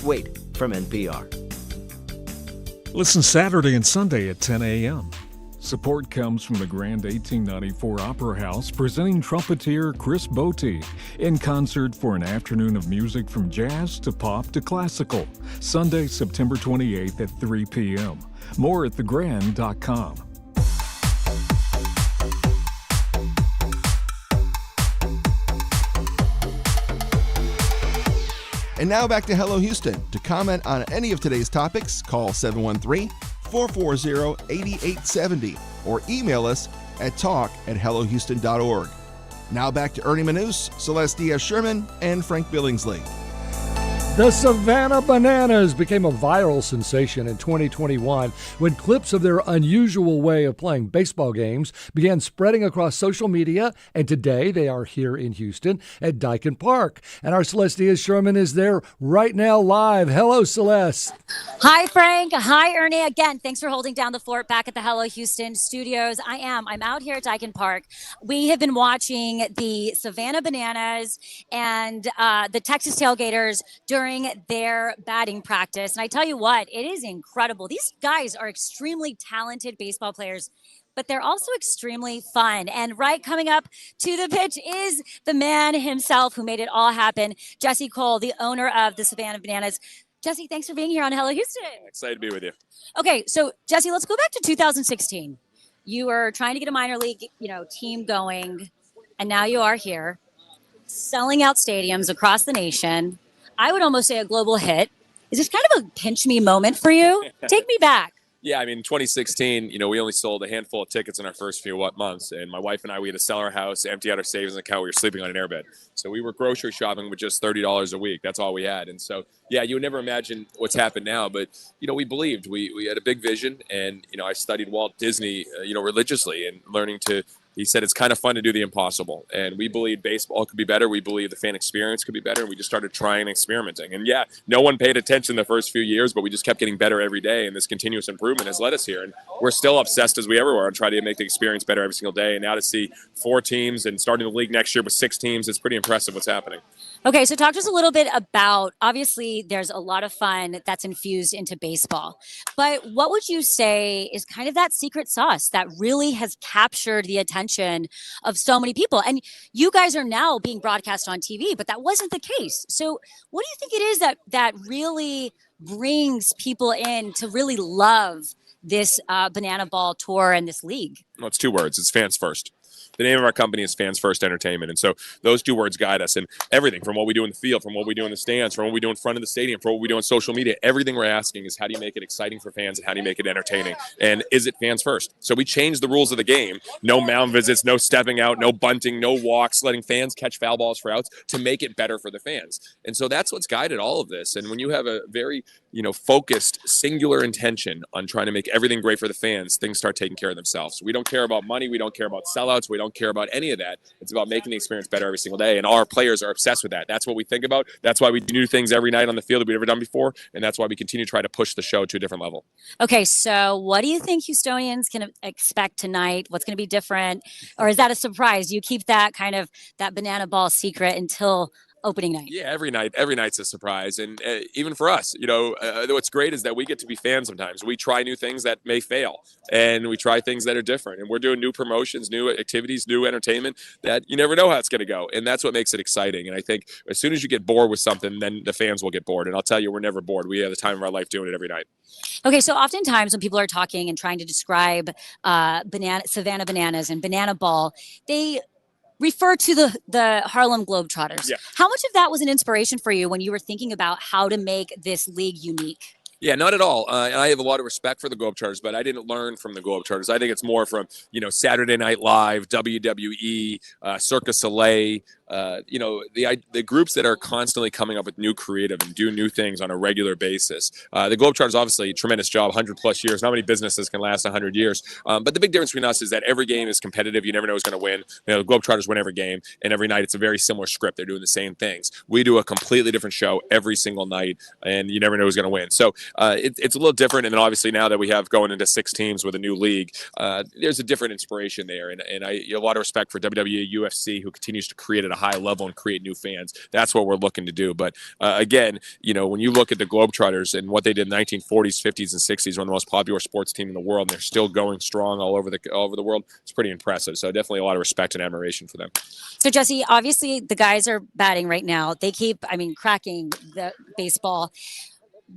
from NPR.
Listen Saturday and Sunday at 10 a.m. Support comes from the Grand 1894 Opera House, presenting trumpeter Chris Botti in concert for an afternoon of music from jazz to pop to classical. Sunday, September 28th at 3 p.m. More at thegrand.com.
And now back to Hello Houston. To comment on any of today's topics, call 713-440-8870 or email us at talk@hellohouston.org. Now back to Ernie Manouse, Celeste Díaz Schurman, and Frank Billingsley.
The Savannah Bananas became a viral sensation in 2021 when clips of their unusual way of playing baseball games began spreading across social media, and today they are here in Houston at Daikin Park. And our Celeste Díaz Schurman is there right now live. Hello, Celeste.
Hi, Frank. Hi, Ernie. Again, thanks for holding down the fort back at the Hello Houston studios. I'm out here at Daikin Park. We have been watching the Savannah Bananas and the Texas Tailgaters during their batting practice. And I tell you what, it is incredible. These guys are extremely talented baseball players, but they're also extremely fun. And right coming up to the pitch is the man himself who made it all happen, Jesse Cole, the owner of the Savannah Bananas. Jesse, thanks for being here on Hello Houston.
Excited to be with you.
Okay, so Jesse, let's go back to 2016. You were trying to get a minor league, team going, and now you are here, selling out stadiums across the nation. I would almost say a global hit. Is this kind of a pinch me moment for you? Take me back.
Yeah, I mean, 2016, we only sold a handful of tickets in our first few months. And my wife and I, we had to sell our house, empty out our savings account. We were sleeping on an airbed. So we were grocery shopping with just $30 a week. That's all we had. And so, yeah, you would never imagine what's happened now. But, we believed. We had a big vision. And, I studied Walt Disney, religiously and learning to. He said it's kind of fun to do the impossible. And we believe baseball could be better. We believe the fan experience could be better. And we just started trying and experimenting. And yeah, no one paid attention the first few years, but we just kept getting better every day. And this continuous improvement has led us here. And we're still obsessed as we ever were and try to make the experience better every single day. And now to see 4 teams and starting the league next year with 6 teams, it's pretty impressive what's happening.
Okay, so talk to us a little bit about, obviously, there's a lot of fun that's infused into baseball. But what would you say is kind of that secret sauce that really has captured the attention of so many people? And you guys are now being broadcast on TV, but that wasn't the case. So what do you think it is that really brings people in to really love this Banana Ball tour and this league?
Well, it's 2 words. It's fans first. The name of our company is Fans First Entertainment. And so those 2 words guide us in everything, from what we do in the field, from what we do in the stands, from what we do in front of the stadium, from what we do on social media. Everything we're asking is, how do you make it exciting for fans and how do you make it entertaining? And is it fans first? So we changed the rules of the game. No mound visits, no stepping out, no bunting, no walks, letting fans catch foul balls for outs to make it better for the fans. And so that's what's guided all of this. And when you have a very, focused, singular intention on trying to make everything great for the fans, things start taking care of themselves. We don't care about money. We don't care about sellouts. We don't care about any of that. It's about making the experience better every single day. And our players are obsessed with that. That's what we think about. That's why we do things every night on the field that we've never done before. And that's why we continue to try to push the show to a different level.
Okay, so what do you think Houstonians can expect tonight? What's going to be different? Or is that a surprise? Do you keep that kind of that Banana Ball secret until opening night?
Yeah, every night's a surprise. And even for us, what's great is that we get to be fans sometimes. We try new things that may fail, and we try things that are different. And we're doing new promotions, new activities, new entertainment that you never know how it's going to go. And that's what makes it exciting. And I think as soon as you get bored with something, then the fans will get bored. And I'll tell you, we're never bored. We have the time of our life doing it every night.
Okay, so oftentimes when people are talking and trying to describe Savannah Bananas and Banana Ball, they refer to the Harlem Globetrotters.
Yeah.
How much of that was an inspiration for you when you were thinking about how to make this league unique?
Yeah, not at all. And I have a lot of respect for the Globetrotters, but I didn't learn from the Globetrotters. I think it's more from, Saturday Night Live, WWE, Cirque du Soleil, the groups that are constantly coming up with new creative and do new things on a regular basis. The Globetrotters, obviously, a tremendous job, 100+ years. Not many businesses can last 100 years. But the big difference between us is that every game is competitive. You never know who's going to win. The Globetrotters win every game, and every night it's a very similar script. They're doing the same things. We do a completely different show every single night, and you never know who's going to win. So it's a little different. And then obviously now that we have going into 6 teams with a new league, there's a different inspiration there. And I have a lot of respect for WWE, UFC, who continues to create at a high level and create new fans. That's what we're looking to do. But again, when you look at the Globetrotters and what they did in the 1940s, 50s, and 60s, one of the most popular sports team in the world, and they're still going strong all over the world. It's pretty impressive. So definitely a lot of respect and admiration for them.
So, Jesse, obviously the guys are batting right now. They keep, cracking the baseball.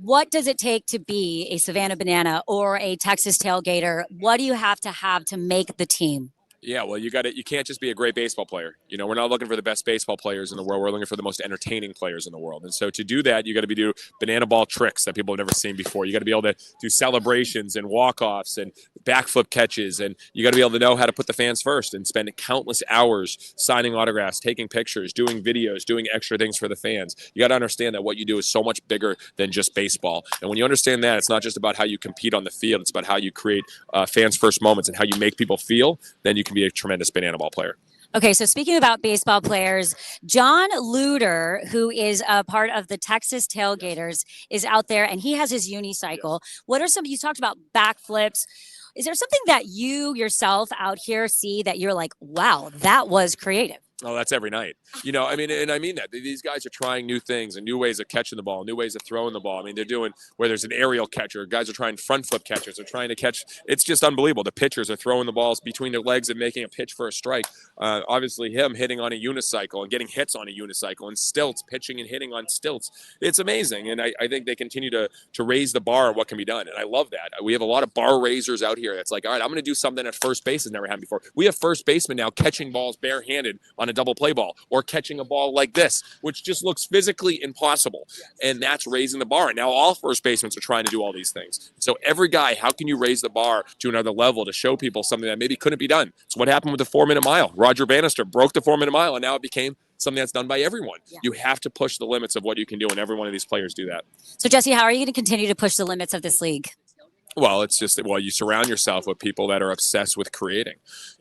What does it take to be a Savannah Banana or a Texas Tailgater? What do you have to make the team?
Yeah, well, you can't just be a great baseball player. We're not looking for the best baseball players in the world. We're looking for the most entertaining players in the world. And so to do that, you got to do banana ball tricks that people have never seen before. You got to be able to do celebrations and walk-offs and backflip catches. And you got to be able to know how to put the fans first and spend countless hours signing autographs, taking pictures, doing videos, doing extra things for the fans. You got to understand that what you do is so much bigger than just baseball. And when you understand that, it's not just about how you compete on the field. It's about how you create fans' first moments and how you make people feel. Then you can be a tremendous banana ball player.
Okay, so speaking about baseball players, John Luder, who is a part of the Texas Tailgaters, is out there and he has his unicycle. What are you talked about backflips. Is there something that you yourself out here see that you're like, wow, that was creative?
Oh, that's every night. And I mean that. These guys are trying new things and new ways of catching the ball, new ways of throwing the ball. They're doing where there's an aerial catcher. Guys are trying front flip catchers. They're trying to catch. It's just unbelievable. The pitchers are throwing the balls between their legs and making a pitch for a strike. Obviously, him hitting on a unicycle and getting hits on a unicycle and stilts, pitching and hitting on stilts. It's amazing. And I think they continue to raise the bar of what can be done. And I love that. We have a lot of bar raisers out here. It's like, all right, I'm going to do something at first base that's never happened before. We have first basemen now catching balls barehanded on a double play ball or catching a ball like this, which just looks physically impossible. And that's raising the bar. And now all first basemen are trying to do all these things. So every guy, how can you raise the bar to another level to show people something that maybe couldn't be done? It's what happened with the 4-minute mile. Roger Bannister broke the 4-minute mile, and now it became something that's done by everyone. Yeah. You have to push the limits of what you can do, and every one of these players do that.
So, Jesse, how are you going to continue to push the limits of this league?
Well, it's just, you surround yourself with people that are obsessed with creating.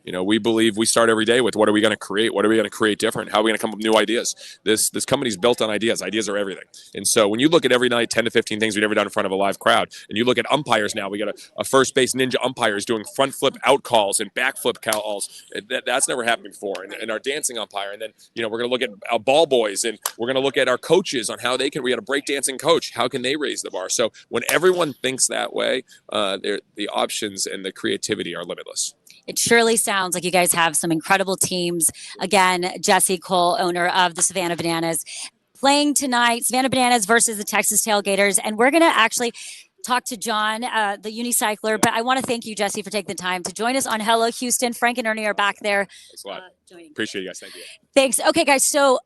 We believe we start every day with what are we going to create? What are we going to create different? How are we going to come up with new ideas? This company's built on ideas. Ideas are everything. And so when you look at every night, 10 to 15 things we've ever done in front of a live crowd, and you look at umpires now, we got a first base ninja umpires doing front flip out calls and back flip calls. That's never happened before. And our dancing umpire. And then, we're going to look at our ball boys, and we're going to look at our coaches on how we got a breakdancing coach. How can they raise the bar? So when everyone thinks that way, the options and the creativity are limitless.
It surely sounds like you guys have some incredible teams. Again, Jesse Cole, owner of the Savannah Bananas, playing tonight, Savannah Bananas versus the Texas Tailgaters. And we're going to actually talk to John, the unicycler. But I want to thank you, Jesse, for taking the time to join us on Hello Houston. Frank and Ernie are back there.
Thanks a lot. Appreciate you guys. Thank you.
Thanks. Okay, guys. So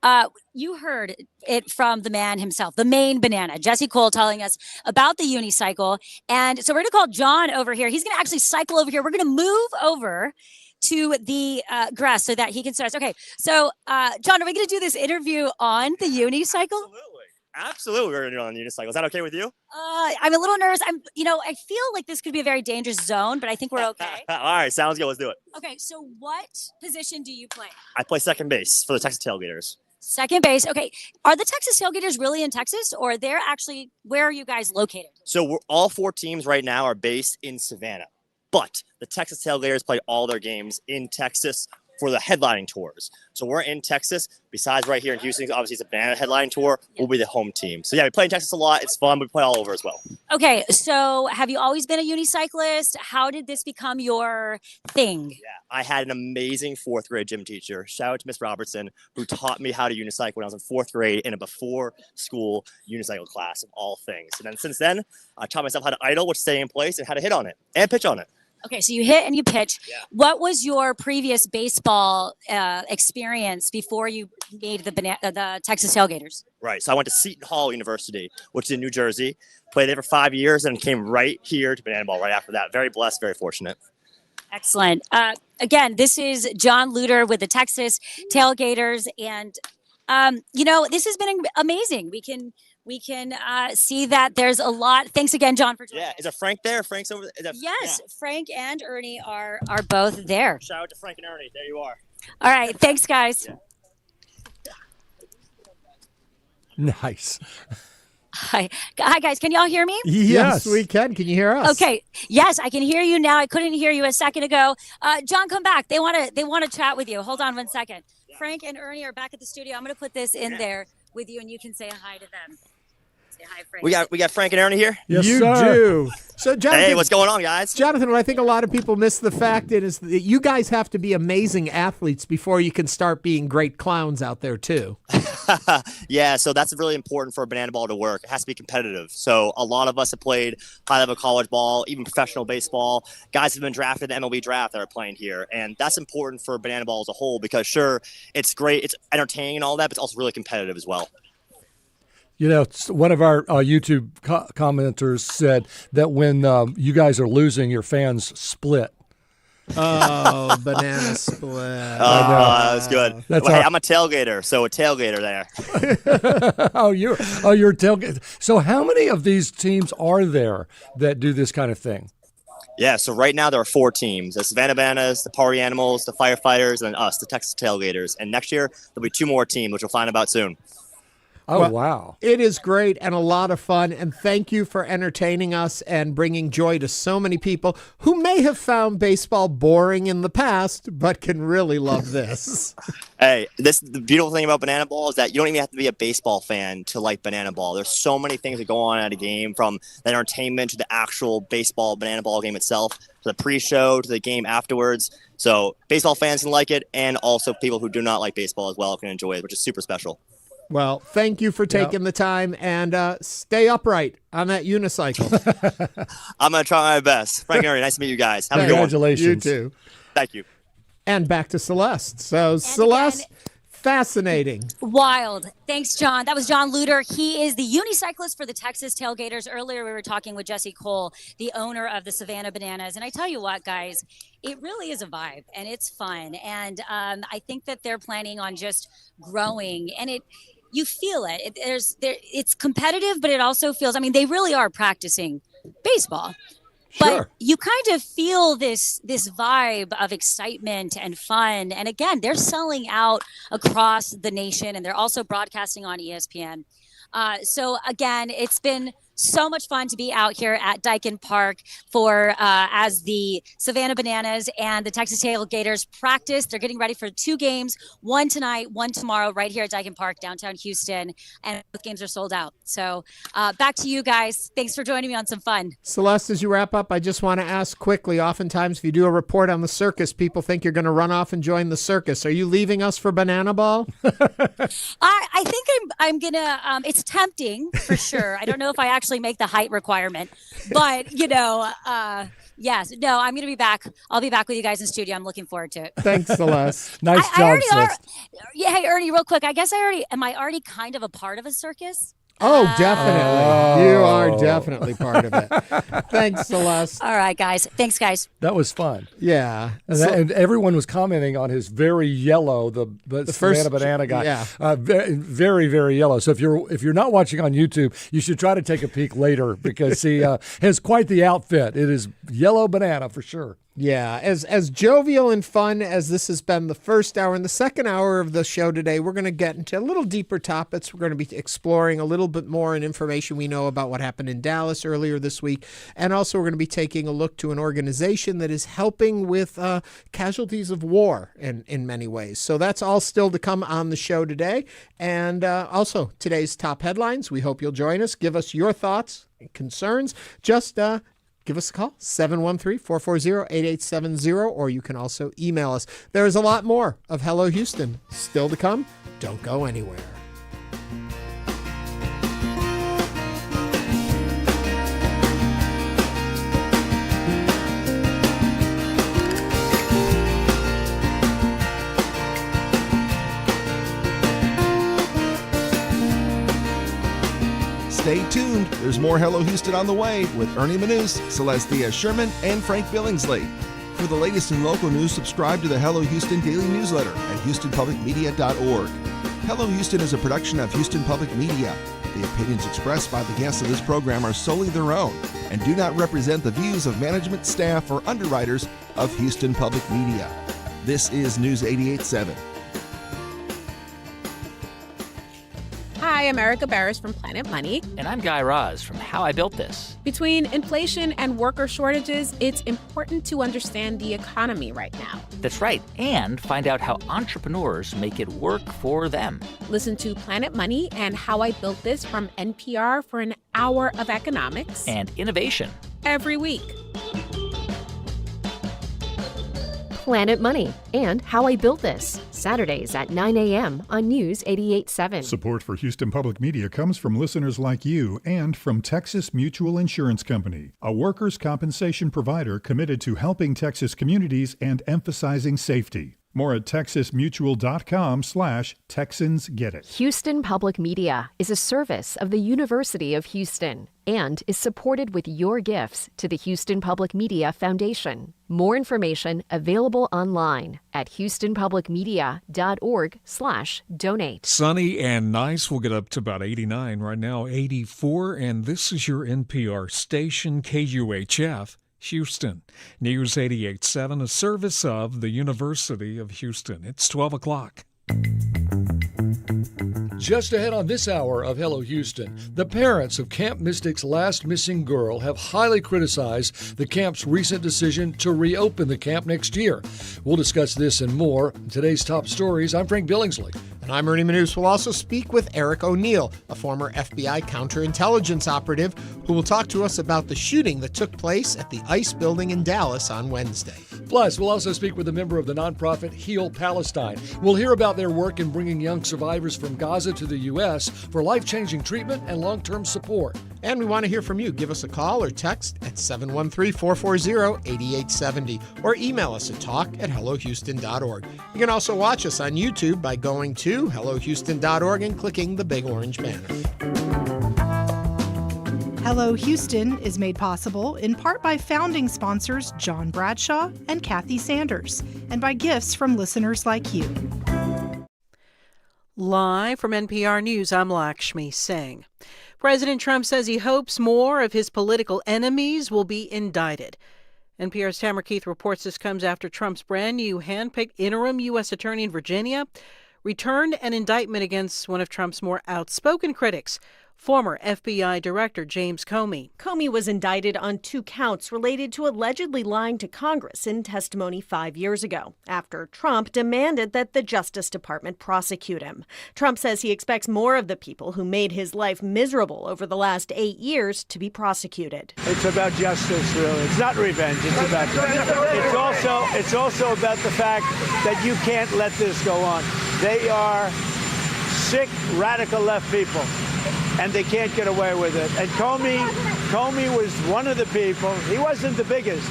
you heard it from the man himself, the main banana, Jesse Cole, telling us about the unicycle. And so we're going to call John over here. He's going to actually cycle over here. We're going to move over to the grass so that he can start. Okay. So, John, are we going to do this interview on the unicycle?
Absolutely, we're going to do it on the unicycle. Is that okay with you?
I'm a little nervous. I feel like this could be a very dangerous zone, but I think we're okay.
All right, sounds good. Let's do it.
Okay, so what position do you play?
I play second base for the Texas Tailgaters.
Second base. Okay. Are the Texas Tailgaters really in Texas, or they're actually, where are you guys located?
So all 4 teams right now are based in Savannah, but the Texas Tailgaters play all their games in Texas for the headlining tours. So we're in Texas. Besides right here in Houston, obviously it's a banana headline tour. We'll be the home team. So yeah, we play in Texas a lot. It's fun. We play all over as well.
Okay, so have you always been a unicyclist? How did this become your thing?
Yeah, I had an amazing 4th grade gym teacher. Shout out to Miss Robertson, who taught me how to unicycle when I was in 4th grade in a before school unicycle class of all things. And then since then, I taught myself how to idle, which is stay in place, and how to hit on it and pitch on it.
Okay, so you hit and you pitch. Yeah. What was your previous baseball experience before you made the Texas Tailgaters?
Right, so I went to Seton Hall University, which is in New Jersey. Played there for 5 years and came right here to banana ball right after that. Very blessed, very fortunate.
Excellent. Again, this is John Luder with the Texas Tailgaters, and this has been amazing. We can see that there's a lot. Thanks again, John, for joining.
Yeah, is it Frank there? Frank's over there?
Yes, yeah. Frank and Ernie are both there.
Shout out to Frank and Ernie. There you are.
All right, thanks, guys.
Yeah. Nice.
Hi, guys. Can y'all hear me?
Yes, we can. Can you hear us?
Okay. Yes, I can hear you now. I couldn't hear you a second ago. John, come back. They want to chat with you. Hold on 1 second. Frank and Ernie are back at the studio. I'm going to put this in there with you, and you can say hi to them. Say hi, Frank.
We got Frank and Ernie here.
Yes, you do. So, Jonathan,
hey, what's going on, guys?
Jonathan, what I think a lot of people miss the fact is that you guys have to be amazing athletes before you can start being great clowns out there too.
Yeah, so that's really important for a banana ball to work. It has to be competitive. So a lot of us have played high-level college ball, even professional baseball. Guys have been drafted in the MLB draft that are playing here, and that's important for banana ball as a whole because, sure, it's great, it's entertaining and all that, but it's also really competitive as well.
You know, one of our YouTube commenters said that when you guys are losing, your fans split.
Oh, banana split.
Oh, that's good. Hey, I'm a tailgater, so a tailgater there.
you're a tailgater. So how many of these teams are there that do this kind of thing?
Yeah, so right now there are 4 teams. The Savannah Bananas, the Party Animals, the Firefighters, and then us, the Texas Tailgaters. And next year, there'll be 2 more teams, which we'll find about soon.
Oh, well, wow.
It is great and a lot of fun. And thank you for entertaining us and bringing joy to so many people who may have found baseball boring in the past, but can really love this.
Hey, the beautiful thing about banana ball is that you don't even have to be a baseball fan to like banana ball. There's so many things that go on at a game, from the entertainment to the actual baseball banana ball game itself, to the pre-show, to the game afterwards. So baseball fans can like it, and also people who do not like baseball as well can enjoy it, which is super special.
Well, thank you for taking the time, and stay upright on that unicycle.
I'm going to try my best. Frank and Ernie, nice to meet you guys. Have a good one.
Congratulations.
You too.
Thank you.
And back to Celeste. So, Celeste, fascinating.
Wild. Thanks, John. That was John Luder. He is the unicyclist for the Texas Tailgaters. Earlier, we were talking with Jesse Cole, the owner of the Savannah Bananas. And I tell you what, guys, it really is a vibe, and it's fun. And I think that they're planning on just growing, and you feel it. It's competitive, but it also feels, I mean, they really are practicing baseball.
Sure.
But you kind of feel this vibe of excitement and fun. And again, they're selling out across the nation, and they're also broadcasting on ESPN. So again, it's been so much fun to be out here at Daikin Park for as the Savannah Bananas and the Texas Tailgaters practice. They're getting ready for 2 games, one tonight, one tomorrow, right here at Daikin Park, downtown Houston, and both games are sold out. So back to you guys. Thanks for joining me on some fun.
Celeste, as you wrap up, I just want to ask quickly, oftentimes if you do a report on the circus, people think you're going to run off and join the circus. Are you leaving us for banana ball?
I think I'm going to, it's tempting for sure. I don't know if I actually make the height requirement, but yes, no, I'm going to be back. I'll be back with you guys in studio. I'm looking forward to it.
Thanks, Celeste.
Nice job, Celeste.
Hey, Ernie, real quick. I guess am I already kind of a part of a circus?
Oh, definitely. You are definitely part of it. Thanks, Celeste.
All right, guys. Thanks, guys.
That was fun.
Yeah.
And everyone was commenting on his very yellow, the Savannah Banana guy.
Yeah.
Very, very yellow. So if you're not watching on YouTube, you should try to take a peek later because he has quite the outfit. It is yellow banana for sure.
Yeah, as jovial and fun as this has been the first hour, and the second hour of the show today, we're going to get into a little deeper topics. We're going to be exploring a little bit more in information we know about what happened in Dallas earlier this week, and also we're going to be taking a look to an organization that is helping with casualties of war in many ways. So that's all still to come on the show today, and also today's top headlines. We hope you'll join us. Give us your thoughts and concerns. Just give us a call, 713-440-8870, or you can also email us. There's a lot more of Hello Houston still to come. Don't go anywhere.
Stay tuned. There's more Hello Houston on the way with Ernie Manouse, Celeste Díaz Schurman, and Frank Billingsley. For the latest in local news, subscribe to the Hello Houston daily newsletter at HoustonPublicMedia.org. Hello Houston is a production of Houston Public Media. The opinions expressed by the guests of this program are solely their own and do not represent the views of management, staff, or underwriters of Houston Public Media. This is News 88.7.
Hi, America Barris from Planet Money.
And I'm Guy Raz from How I Built This.
Between inflation and worker shortages, it's important to understand the economy right now.
That's right, and find out how entrepreneurs make it work for them.
Listen to Planet Money and How I Built This from NPR for an hour of economics
And innovation.
every week.
Planet Money and How I Built This, Saturdays at 9 a.m. on News 88.7.
Support for Houston Public Media comes from listeners like you and from Texas Mutual Insurance Company, a workers' compensation provider committed to helping Texas communities and emphasizing safety. More at texasmutual.com/TexansGetIt.
Houston Public Media is a service of the University of Houston and is supported with your gifts to the Houston Public Media Foundation. More information available online at houstonpublicmedia.org/donate.
Sunny and nice. We'll get up to about 89 right now, 84. And this is your NPR station, KUHF. Houston. News 88.7, a service of the University of Houston. It's 12 o'clock.
Just ahead on this hour of Hello Houston, the parents of Camp Mystic's last missing girl have highly criticized the camp's recent decision to reopen the camp next year. We'll discuss this and more in today's top stories. I'm Frank Billingsley.
And I'm Ernie Manouse. We'll also speak with Eric O'Neill, a former FBI counterintelligence operative, who will talk to us about the shooting that took place at the ICE building in Dallas on Wednesday.
Plus, we'll also speak with a member of the nonprofit HEAL Palestine. We'll hear about their work in bringing young survivors from Gaza to the U.S. for life-changing treatment and long-term support.
And we want to hear from you. Give us a call or text at 713-440-8870 or email us at talk@hellohouston.org. You can also watch us on YouTube by going to hellohouston.org and clicking the big orange banner.
Hello Houston is made possible in part by founding sponsors John Bradshaw and Kathy Sanders, and by gifts from listeners like you.
Live from NPR News, I'm Lakshmi Singh. President Trump says he hopes more of his political enemies will be indicted. NPR's Tamara Keith reports this comes after Trump's brand new handpicked interim U.S. attorney in Virginia returned an indictment against one of Trump's more outspoken critics, former FBI Director James Comey.
Comey was indicted on 2 counts related to allegedly lying to Congress in testimony 5 years ago, after Trump demanded that the Justice Department prosecute him. Trump says he expects more of the people who made his life miserable over the last 8 years to be prosecuted.
It's about justice, really. It's not revenge. It's about justice. It's also about the fact that you can't let this go on. They are sick, radical left people, and they can't get away with it. And Comey was one of the people. He wasn't the biggest,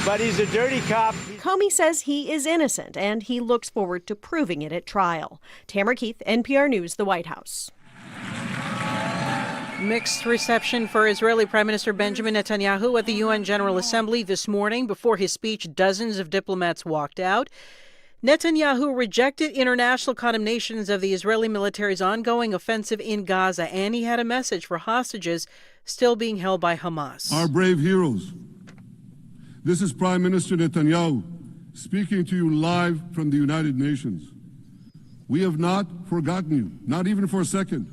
but he's a dirty cop.
Comey says he is innocent, and he looks forward to proving it at trial. Tamara Keith, NPR News, the White House.
Mixed reception for Israeli Prime Minister Benjamin Netanyahu at the UN General Assembly this morning. Before his speech, dozens of diplomats walked out. Netanyahu rejected international condemnations of the Israeli military's ongoing offensive in Gaza, and he had a message for hostages still being held by Hamas.
Our brave heroes. This is Prime Minister Netanyahu speaking to you live from the United Nations. We have not forgotten you, not even for a second.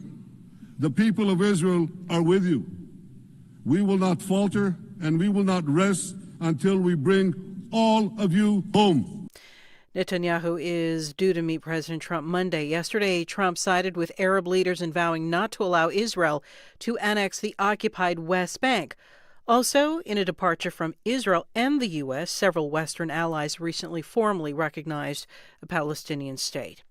The people of Israel are with you. We will not falter and we will not rest until we bring all of you home.
Netanyahu is due to meet President Trump Monday. Yesterday, Trump sided with Arab leaders in vowing not to allow Israel to annex the occupied West Bank. Also, in a departure from Israel and the U.S., several Western allies recently formally recognized a Palestinian state.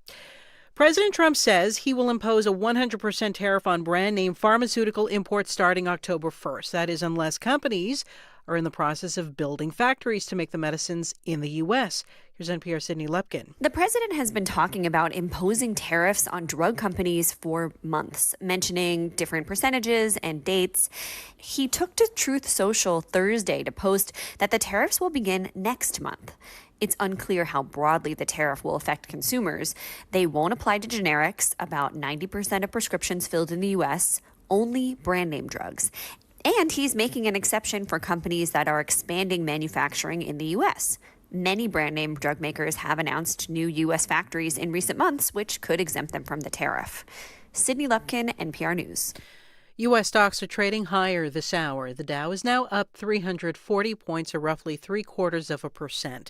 President Trump says he will impose a 100% tariff on brand name pharmaceutical imports starting October 1st. That is, unless companies are in the process of building factories to make the medicines in the U.S. Here's NPR's Sydney Lepkin.
The president has been talking about imposing tariffs on drug companies for months, mentioning different percentages and dates. He took to Truth Social Thursday to post that the tariffs will begin next month. It's unclear how broadly the tariff will affect consumers. They won't apply to generics, about 90% of prescriptions filled in the U.S., only brand name drugs. And he's making an exception for companies that are expanding manufacturing in the U.S. Many brand name drug makers have announced new U.S. factories in recent months, which could exempt them from the tariff. Sydney Lupkin, NPR News.
U.S. stocks are trading higher this hour. The Dow is now up 340 points, or roughly 0.75%.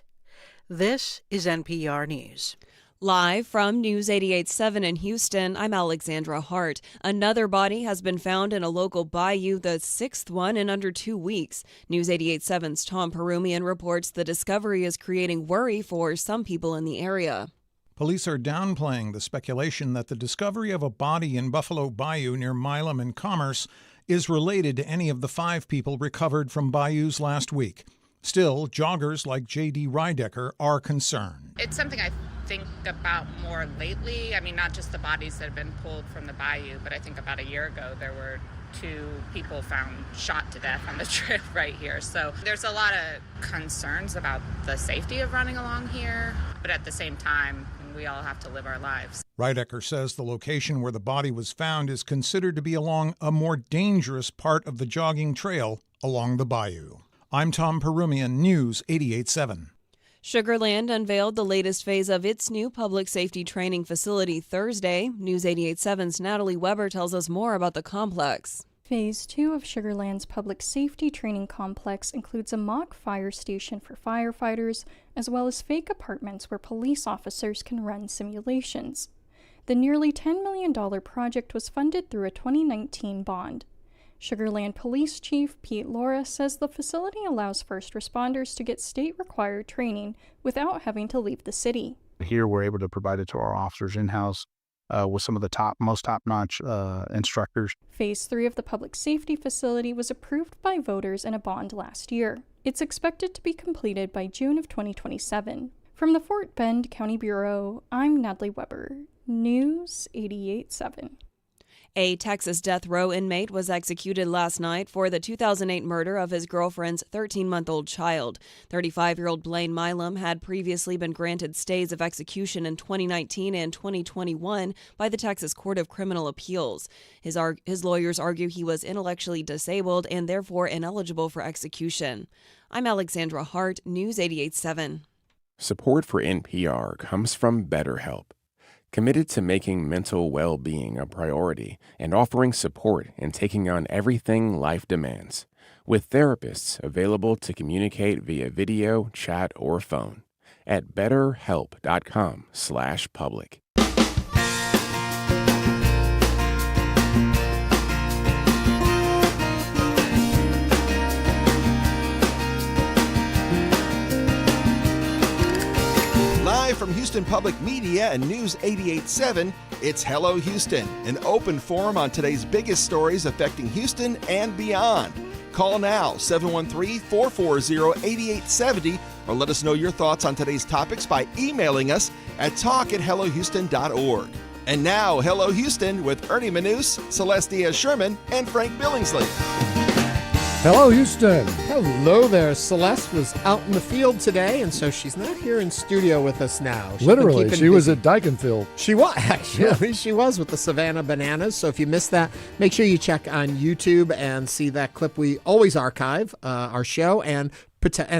This is NPR News.
Live from News 88.7 in Houston, I'm Alexandra Hart. Another body has been found in a local bayou, the sixth one in under 2 weeks. News 88.7's Tom Perumian reports the discovery is creating worry for some people in the area.
Police are downplaying the speculation that the discovery of a body in Buffalo Bayou near Milam and Commerce is related to any of the 5 people recovered from bayous last week. Still, joggers like J.D. Rydecker are concerned.
It's something I think about more lately. I mean, not just the bodies that have been pulled from the bayou, but I think about a year ago there were 2 people found shot to death on the trail right here. So there's a lot of concerns about the safety of running along here, but at the same time, we all have to live our lives.
Rydecker says the location where the body was found is considered to be along a more dangerous part of the jogging trail along the bayou. I'm Tom Perumian, News 88.7.
Sugar Land unveiled the latest phase of its new public safety training facility Thursday. News 88.7's Natalie Weber tells us more about the complex.
Phase 2 of Sugar Land's public safety training complex includes a mock fire station for firefighters, as well as fake apartments where police officers can run simulations. The nearly $10 million project was funded through a 2019 bond. Sugar Land Police Chief Pete Laura says the facility allows first responders to get state-required training without having to leave the city.
Here we're able to provide it to our officers in-house with some of the most top-notch instructors.
Phase 3 of the public safety facility was approved by voters in a bond last year. It's expected to be completed by June of 2027. From the Fort Bend County Bureau, I'm Natalie Weber, News 88.7.
A Texas death row inmate was executed last night for the 2008 murder of his girlfriend's 13-month-old child. 35-year-old Blaine Milam had previously been granted stays of execution in 2019 and 2021 by the Texas Court of Criminal Appeals. His lawyers argue he was intellectually disabled and therefore ineligible for execution. I'm Alexandra Hart, News 88.7.
Support for NPR comes from BetterHelp, committed to making mental well-being a priority and offering support in taking on everything life demands, with therapists available to communicate via video, chat, or phone at betterhelp.com/public.
Live from Houston Public Media and News 88.7, it's Hello Houston, an open forum on today's biggest stories affecting Houston and beyond. Call now, 713-440-8870, or let us know your thoughts on today's topics by emailing us at talk@hellohouston.org. And now, Hello Houston with Ernie Manouse, Celeste Díaz Schurman, and Frank Billingsley.
Hello, Houston.
Hello there. Celeste was out in the field today, and so she's not here in studio with us now.
Literally, she was at Daikin field.
She was, actually. Yeah. She was with the Savannah Bananas. So if you missed that, make sure you check on YouTube and see that clip. We always archive our show and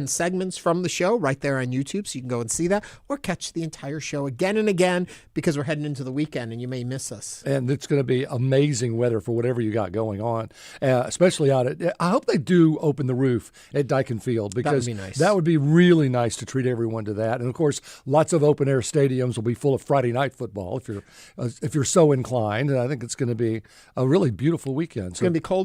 segments from the show right there on YouTube, so you can go and see that or catch the entire show again and again because we're heading into the weekend and you may miss us.
And it's going to be amazing weather for whatever you got going on, especially out at. I hope they do open the roof at Daikin Field because
that would be nice.
That would be really nice to treat everyone to that. And of course, lots of open air stadiums will be full of Friday night football if you're so inclined. And I think it's going to be a really beautiful weekend.
It's going to be cool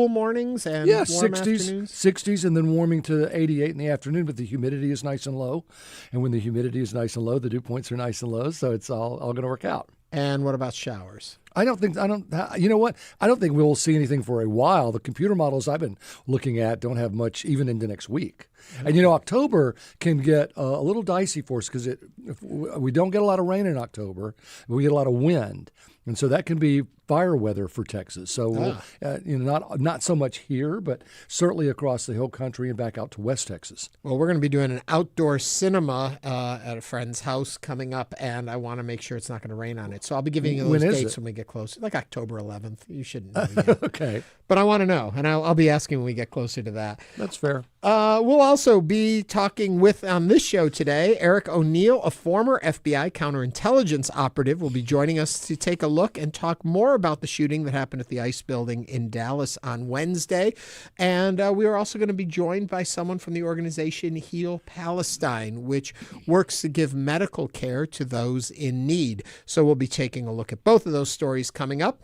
mornings and warm
60s, and then warming to 88 in the afternoon, but the humidity is nice and low. And when the humidity is nice and low, the dew points are nice and low, so it's all going to work out.
And what about showers?
You know what? I don't think we'll see anything for a while. The computer models I've been looking at don't have much even into next week. And, October can get a little dicey for us because if we don't get a lot of rain in October, we get a lot of wind. And so that can be fire weather for Texas. So not so much here, but certainly across the whole country and back out to West Texas.
Well, we're going to be doing an outdoor cinema at a friend's house coming up, and I want to make sure it's not going to rain on it. So I'll be giving you those dates when we get closer, like October 11th. You shouldn't know yet.
Okay.
But I want to know, and I'll be asking when we get closer to that.
That's fair.
We'll also be talking with, on this show today, Eric O'Neill, a former FBI counterintelligence operative, will be joining us to take a look and talk more about the shooting that happened at the ICE building in Dallas on Wednesday. And we are also going to be joined by someone from the organization HEAL Palestine, which works to give medical care to those in need. So we'll be taking a look at both of those stories coming up.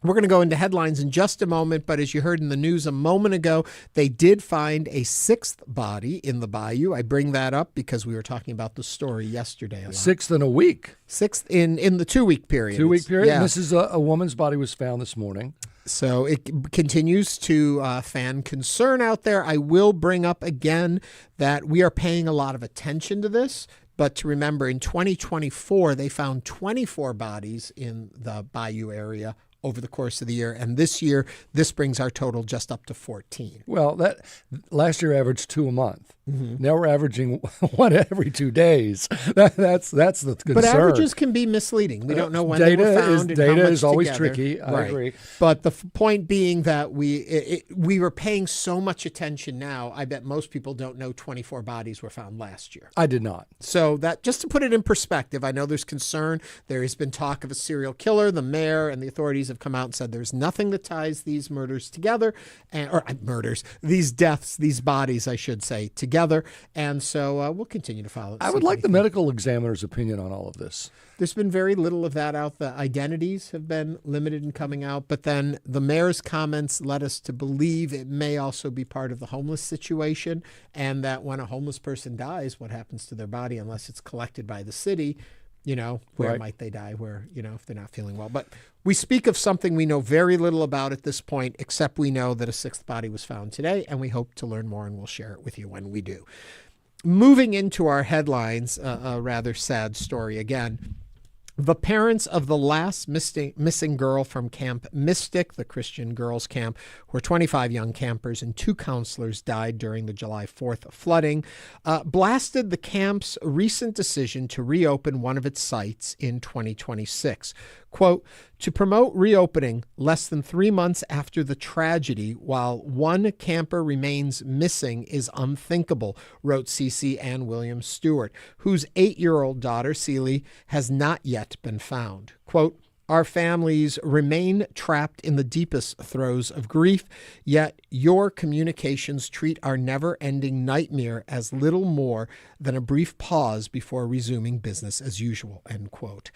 We're going to go into headlines in just a moment, but as you heard in the news a moment ago, they did find a sixth body in the bayou. I bring that up because we were talking about the story yesterday.
Sixth in a week.
Sixth in the 2-week period.
2-week period?
Yeah.
And this is a woman's body was found this morning.
So it continues to fan concern out there. I will bring up again that we are paying a lot of attention to this. But to remember, in 2024, they found 24 bodies in the bayou area over the course of the year. And this year, this brings our total just up to 14.
Well, that last year averaged 2 a month.
Mm-hmm.
Now we're averaging one every 2 days. That's the concern.
But averages can be misleading. We don't know when they were found.
Data
is
always
together.
tricky. I agree.
But the point being that we were paying so much attention now, I bet most people don't know 24 bodies were found last year.
I did not.
So that, just to put it in perspective, I know there's concern. There has been talk of a serial killer. The mayor and the authorities have come out and said there's nothing that ties these murders together, these deaths, these bodies, I should say, together. And so we'll continue to follow.
I would like the medical examiner's opinion on all of this.
There's been very little of that out. The identities have been limited in coming out, but then the mayor's comments led us to believe it may also be part of the homeless situation, and that when a homeless person dies, what happens to their body unless it's collected by the city, where might they die, if they're not feeling well. But we speak of something we know very little about at this point, except we know that a sixth body was found today, and we hope to learn more, and we'll share it with you when we do. Moving into our headlines, a rather sad story again. The parents of the last missing girl from Camp Mystic, the Christian girls' camp, where 25 young campers and 2 counselors died during the July 4th flooding, blasted the camp's recent decision to reopen one of its sites in 2026. Quote, to promote reopening less than 3 months after the tragedy while one camper remains missing is unthinkable, wrote Cece Ann Williams Stewart, whose 8-year-old daughter, Celie, has not yet been found. Quote, our families remain trapped in the deepest throes of grief, yet your communications treat our never-ending nightmare as little more than a brief pause before resuming business as usual, end quote.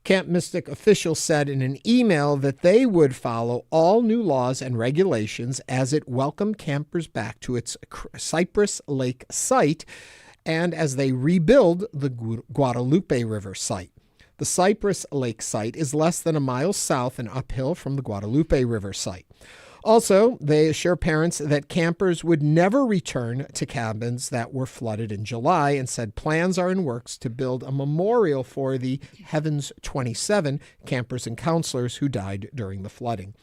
Camp Mystic officials said in an email that they would follow all new laws and regulations as it welcomed campers back to its Cypress Lake site and as they rebuild the Guadalupe River site. The Cypress Lake site is less than a mile south and uphill from the Guadalupe River site. Also, they assure parents that campers would never return to cabins that were flooded in July and said plans are in works to build a memorial for the Heavens 27 campers and counselors who died during the flooding.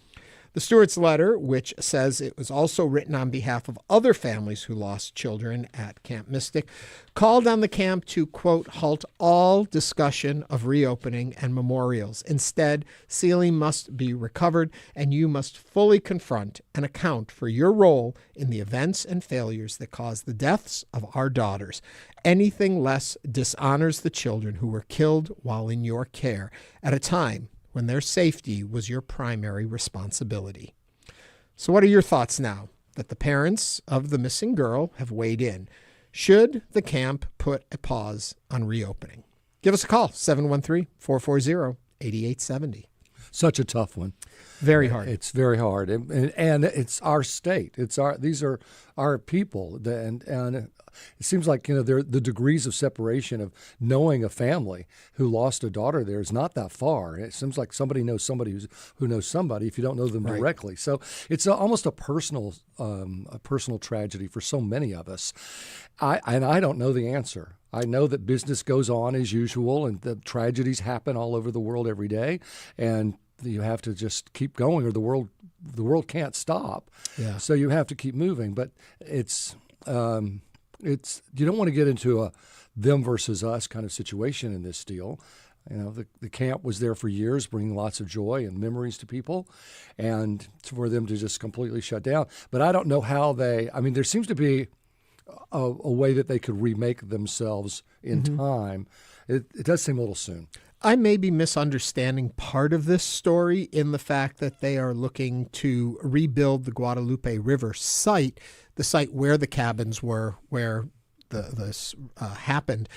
The Stewart's letter, which says it was also written on behalf of other families who lost children at Camp Mystic, called on the camp to, quote, halt all discussion of reopening and memorials. Instead, Celie must be recovered, and you must fully confront and account for your role in the events and failures that caused the deaths of our daughters. Anything less dishonors the children who were killed while in your care at a time when their safety was your primary responsibility. So what are your thoughts now that the parents of the missing girl have weighed in? Should the camp put a pause on reopening? Give us a call, 713-440-8870.
Such a tough one.
Very hard.
It's very hard. And it's our state. These are our people. And it seems like, the degrees of separation of knowing a family who lost a daughter there is not that far. It seems like somebody knows somebody who knows somebody if you don't know them directly. Right. So it's almost a personal tragedy for so many of us. I don't know the answer. I know that business goes on as usual and the tragedies happen all over the world every day, and you have to just keep going or the world can't stop.
Yeah.
So you have to keep moving. But it's you don't want to get into a them versus us kind of situation in this deal. You know, the camp was there for years, bringing lots of joy and memories to people, and for them to just completely shut down. But I don't know how there seems to be a way that they could remake themselves in time. It does seem a little soon.
I may be misunderstanding part of this story in the fact that they are looking to rebuild the Guadalupe River site, the site where the cabins were, where this happened.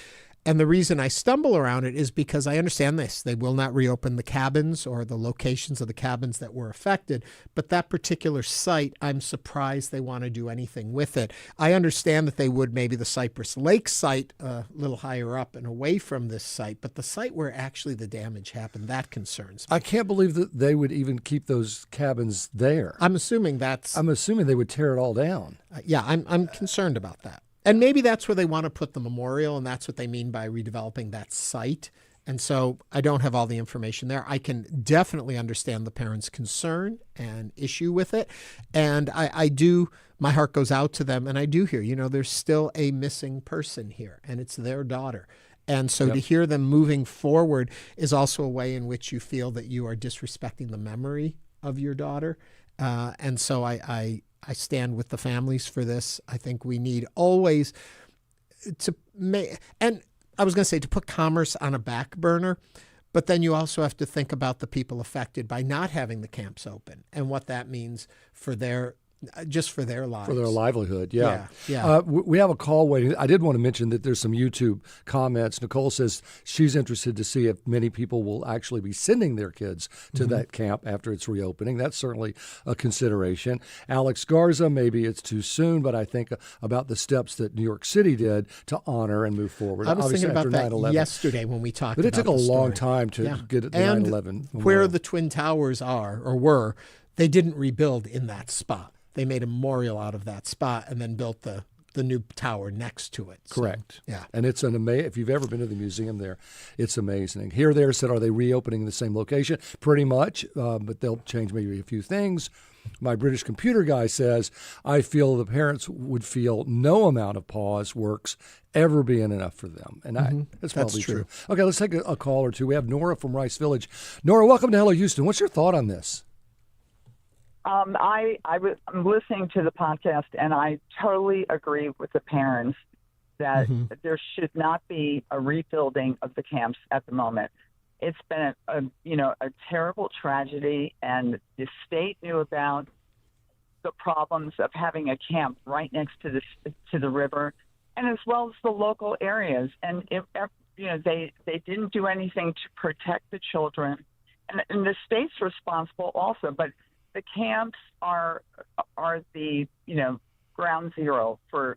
And the reason I stumble around it is because I understand this. They will not reopen the cabins or the locations of the cabins that were affected. But that particular site, I'm surprised they want to do anything with it. I understand that they would maybe the Cypress Lake site a little higher up and away from this site. But the site where actually the damage happened, that concerns me.
I can't believe that they would even keep those cabins there.
I'm assuming
they would tear it all down.
I'm concerned about that. And maybe that's where they want to put the memorial, and that's what they mean by redeveloping that site. And so I don't have all the information there. I can definitely understand the parents' concern and issue with it. And my heart goes out to them, and I do hear, there's still a missing person here, and it's their daughter. And so to hear them moving forward is also a way in which you feel that you are disrespecting the memory of your daughter. And so I stand with the families for this. I think we need always to put commerce on a back burner, but then you also have to think about the people affected by not having the camps open and what that means for their lives. For their
livelihood,
yeah.
We have a call waiting. I did want to mention that there's some YouTube comments. Nicole says she's interested to see if many people will actually be sending their kids to that camp after it's reopening. That's certainly a consideration. Alex Garza, maybe it's too soon, but I think about the steps that New York City did to honor and move forward.
I was thinking about that
9/11.
yesterday when we talked about
it. But it took a long time to get the 9/11
memorial. Where the Twin Towers were, they didn't rebuild in that spot. They made a memorial out of that spot and then built the new tower next to it.
Correct.
So, yeah.
And it's if you've ever been to the museum there, it's amazing. Here they said, are they reopening the same location? Pretty much, but they'll change maybe a few things. My British computer guy says, I feel the parents would feel no amount of pause works ever being enough for them. And that's probably true. Okay, let's take a call or two. We have Nora from Rice Village. Nora, welcome to Hello Houston. What's your thought on this?
I'm listening to the podcast, and I totally agree with the parents that there should not be a rebuilding of the camps at the moment. It's been a terrible tragedy, and the state knew about the problems of having a camp right next to the river, and as well as the local areas. And they didn't do anything to protect the children, and the state's responsible also, but the camps are the ground zero for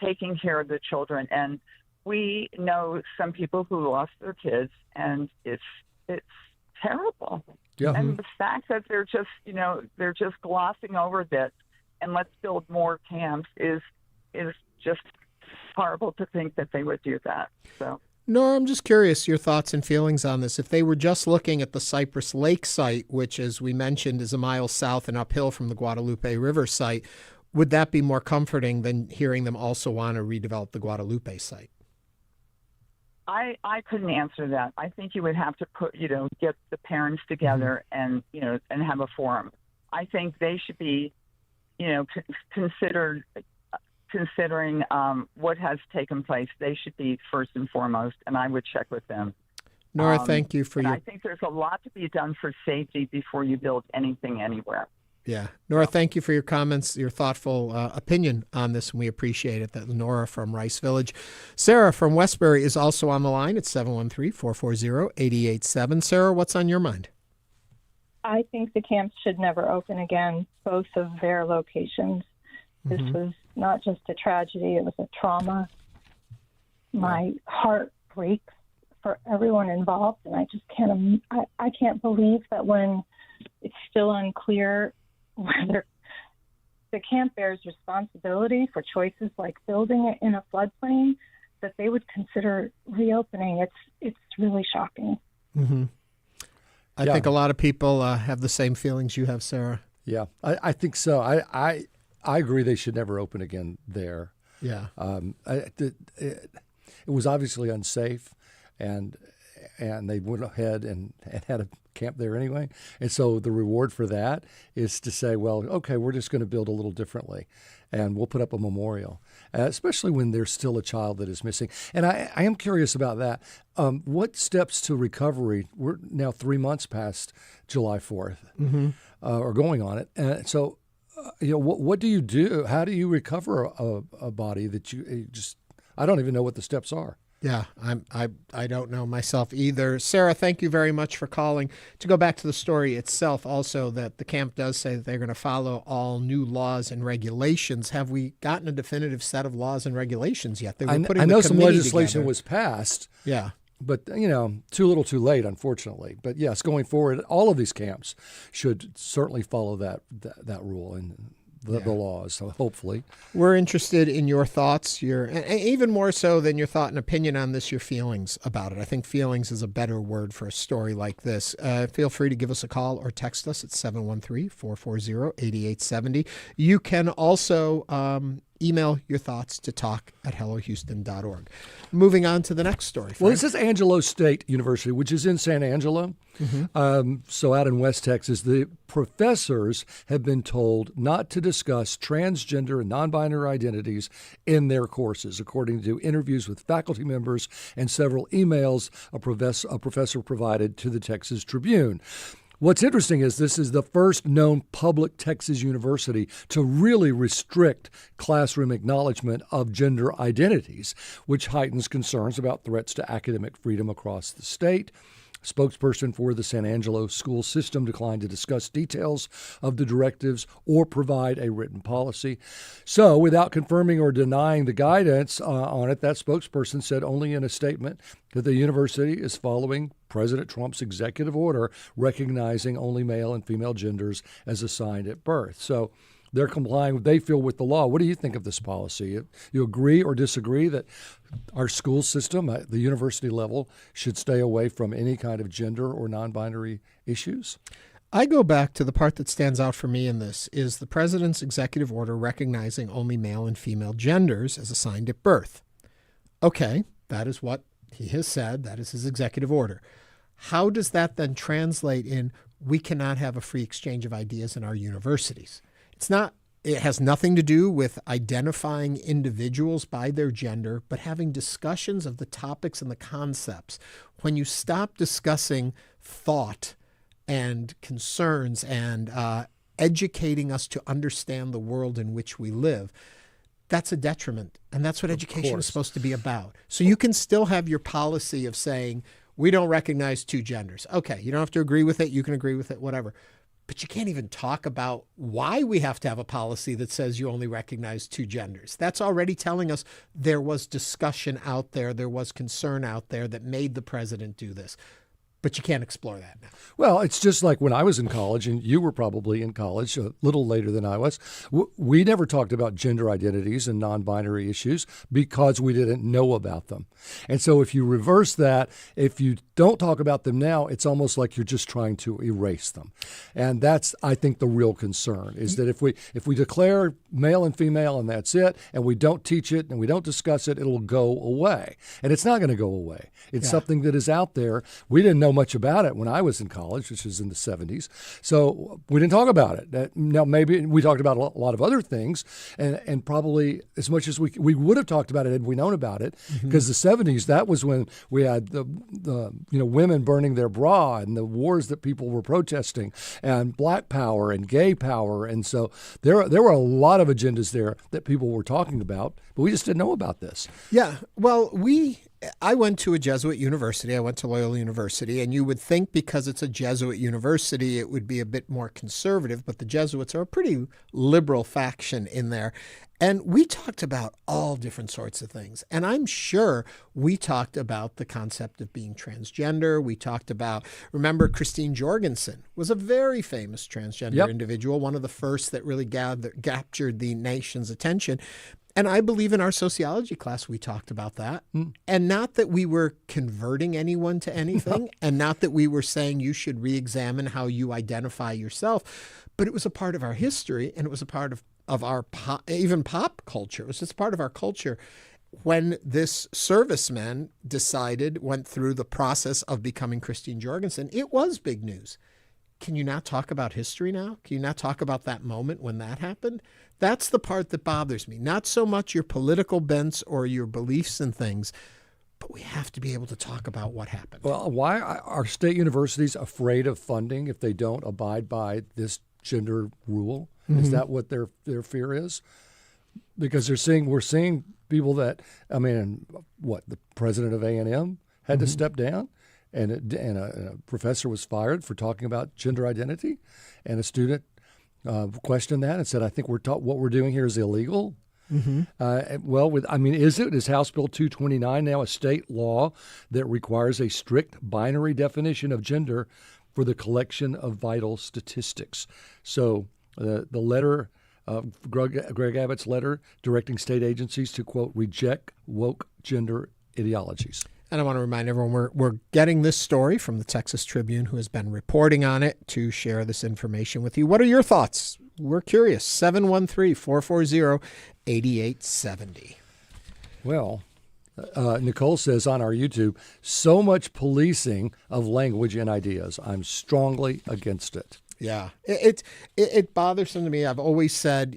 taking care of the children, and we know some people who lost their kids, and it's terrible.
Yeah.
And the fact that they're just glossing over this and let's build more camps is just horrible to think that they would do that. So.
No, I'm just curious your thoughts and feelings on this. If they were just looking at the Cypress Lake site, which, as we mentioned, is a mile south and uphill from the Guadalupe River site, would that be more comforting than hearing them also want to redevelop the Guadalupe site?
I couldn't answer that. I think you would have to get the parents together and have a forum. I think they should be, considering what has taken place, they should be first and foremost, and I would check with them.
Nora, thank you for your...
I think there's a lot to be done for safety before you build anything anywhere.
Yeah. Nora, thank you for your comments, your thoughtful opinion on this, and we appreciate it. That Nora from Rice Village. Sarah from Westbury is also on the line. It's 713-440-887. Sarah, what's on your mind?
I think the camps should never open again, both of their locations. This was not just a tragedy, it was a trauma. My heart breaks for everyone involved, and I just can't believe that when it's still unclear whether the camp bears responsibility for choices like building it in a floodplain, that they would consider reopening. It's really shocking.
I think a lot of people have the same feelings you have, Sarah.
Yeah, I think so. I agree they should never open again there.
Yeah.
It was obviously unsafe, and and they went ahead and had a camp there anyway. And so the reward for that is to say, well, okay, we're just going to build a little differently, and we'll put up a memorial, especially when there's still a child that is missing. And I am curious about that. What steps to recovery? We're now 3 months past July 4th, or going on it. And so, what do you do? How do you recover a body that you just, I don't even know what the steps are.
Yeah, I don't know myself either. Sarah, thank you very much for calling. To go back to the story itself, also that the camp does say that they're going to follow all new laws and regulations. Have we gotten a definitive set of laws and regulations yet?
I know some legislation was passed.
Yeah.
But, too little too late, unfortunately. But yes, going forward, all of these camps should certainly follow that rule and the laws, so hopefully.
We're interested in your thoughts, and even more so than your thought and opinion on this, your feelings about it. I think feelings is a better word for a story like this. Feel free to give us a call or text us at 713-440-8870. You can also email your thoughts to talk@hellohouston.org. Moving on to the next story. Frank.
Well, this is Angelo State University, which is in San Angelo. So out in West Texas, the professors have been told not to discuss transgender and non-binary identities in their courses, according to interviews with faculty members and several emails a professor provided to the Texas Tribune. What's interesting is this is the first known public Texas university to really restrict classroom acknowledgement of gender identities, which heightens concerns about threats to academic freedom across the state. Spokesperson for the San Angelo school system declined to discuss details of the directives or provide a written policy. So, without confirming or denying the guidance on it, that spokesperson said only in a statement that the university is following President Trump's executive order recognizing only male and female genders as assigned at birth. So, they're complying, they feel, with the law. What do you think of this policy? You agree or disagree that our school system at the university level should stay away from any kind of gender or non-binary issues?
I go back to the part that stands out for me in this is the president's executive order recognizing only male and female genders as assigned at birth. Okay, that is what he has said. That is his executive order. How does that then translate in we cannot have a free exchange of ideas in our universities? It has nothing to do with identifying individuals by their gender, but having discussions of the topics and the concepts. When you stop discussing thought and concerns and educating us to understand the world in which we live, that's a detriment. And that's what education is supposed to be about. So you can still have your policy of saying, we don't recognize two genders. Okay, you don't have to agree with it. You can agree with it, whatever. But you can't even talk about why we have to have a policy that says you only recognize two genders. That's already telling us there was discussion out there, there was concern out there that made the president do this. But you can't explore that now.
Well, it's just like when I was in college, and you were probably in college a little later than I was. We never talked about gender identities and non-binary issues because we didn't know about them. And so if you reverse that, if you don't talk about them now, it's almost like you're just trying to erase them. And that's, I think, the real concern is that if we declare male and female and that's it, and we don't teach it and we don't discuss it, it'll go away. And it's not going to go away. It's something that is out there. We didn't know much about it when I was in college, which was in the 70s. So we didn't talk about it. Now, maybe we talked about a lot of other things, and probably as much as we would have talked about it had we known about it, because the 70s, that was when we had the women burning their bra and the wars that people were protesting and black power and gay power. And so there were a lot of agendas there that people were talking about, but we just didn't know about this.
Yeah. Well, I went to a Jesuit university. I went to Loyola University, and you would think because it's a Jesuit university, it would be a bit more conservative, but the Jesuits are a pretty liberal faction in there. And we talked about all different sorts of things. And I'm sure we talked about the concept of being transgender. We talked about, remember, Christine Jorgensen was a very famous transgender individual, one of the first that really captured the nation's attention. And I believe in our sociology class, we talked about that. And not that we were converting anyone to anything, and not that we were saying you should re-examine how you identify yourself, but it was a part of our history, and it was a part of our even pop culture. It was just part of our culture. when this serviceman went through the process of becoming Christine Jorgensen, it was big news. Can you not talk about history now? Can you not talk about that moment when that happened? That's the part that bothers me. Not so much your political bents or your beliefs and things, but we have to be able to talk about what happened.
Well, why are state universities afraid of funding if they don't abide by this gender rule? Mm-hmm. Is that what their fear is? Because we're seeing people that, the president of A&M had to step down, and a professor was fired for talking about gender identity, and a student questioned that and said, "I think what we're doing here is illegal." Mm-hmm. Is House Bill 229 now a state law that requires a strict binary definition of gender for the collection of vital statistics? So the letter, Greg Abbott's letter directing state agencies to, quote, reject woke gender ideologies.
And I want to remind everyone we're getting this story from the Texas Tribune, who has been reporting on it, to share this information with you. What are your thoughts? We're curious. 713-440-8870.
Well, Nicole says on our YouTube, so much policing of language and ideas. I'm strongly against it.
Yeah, it bothers to me. I've always said,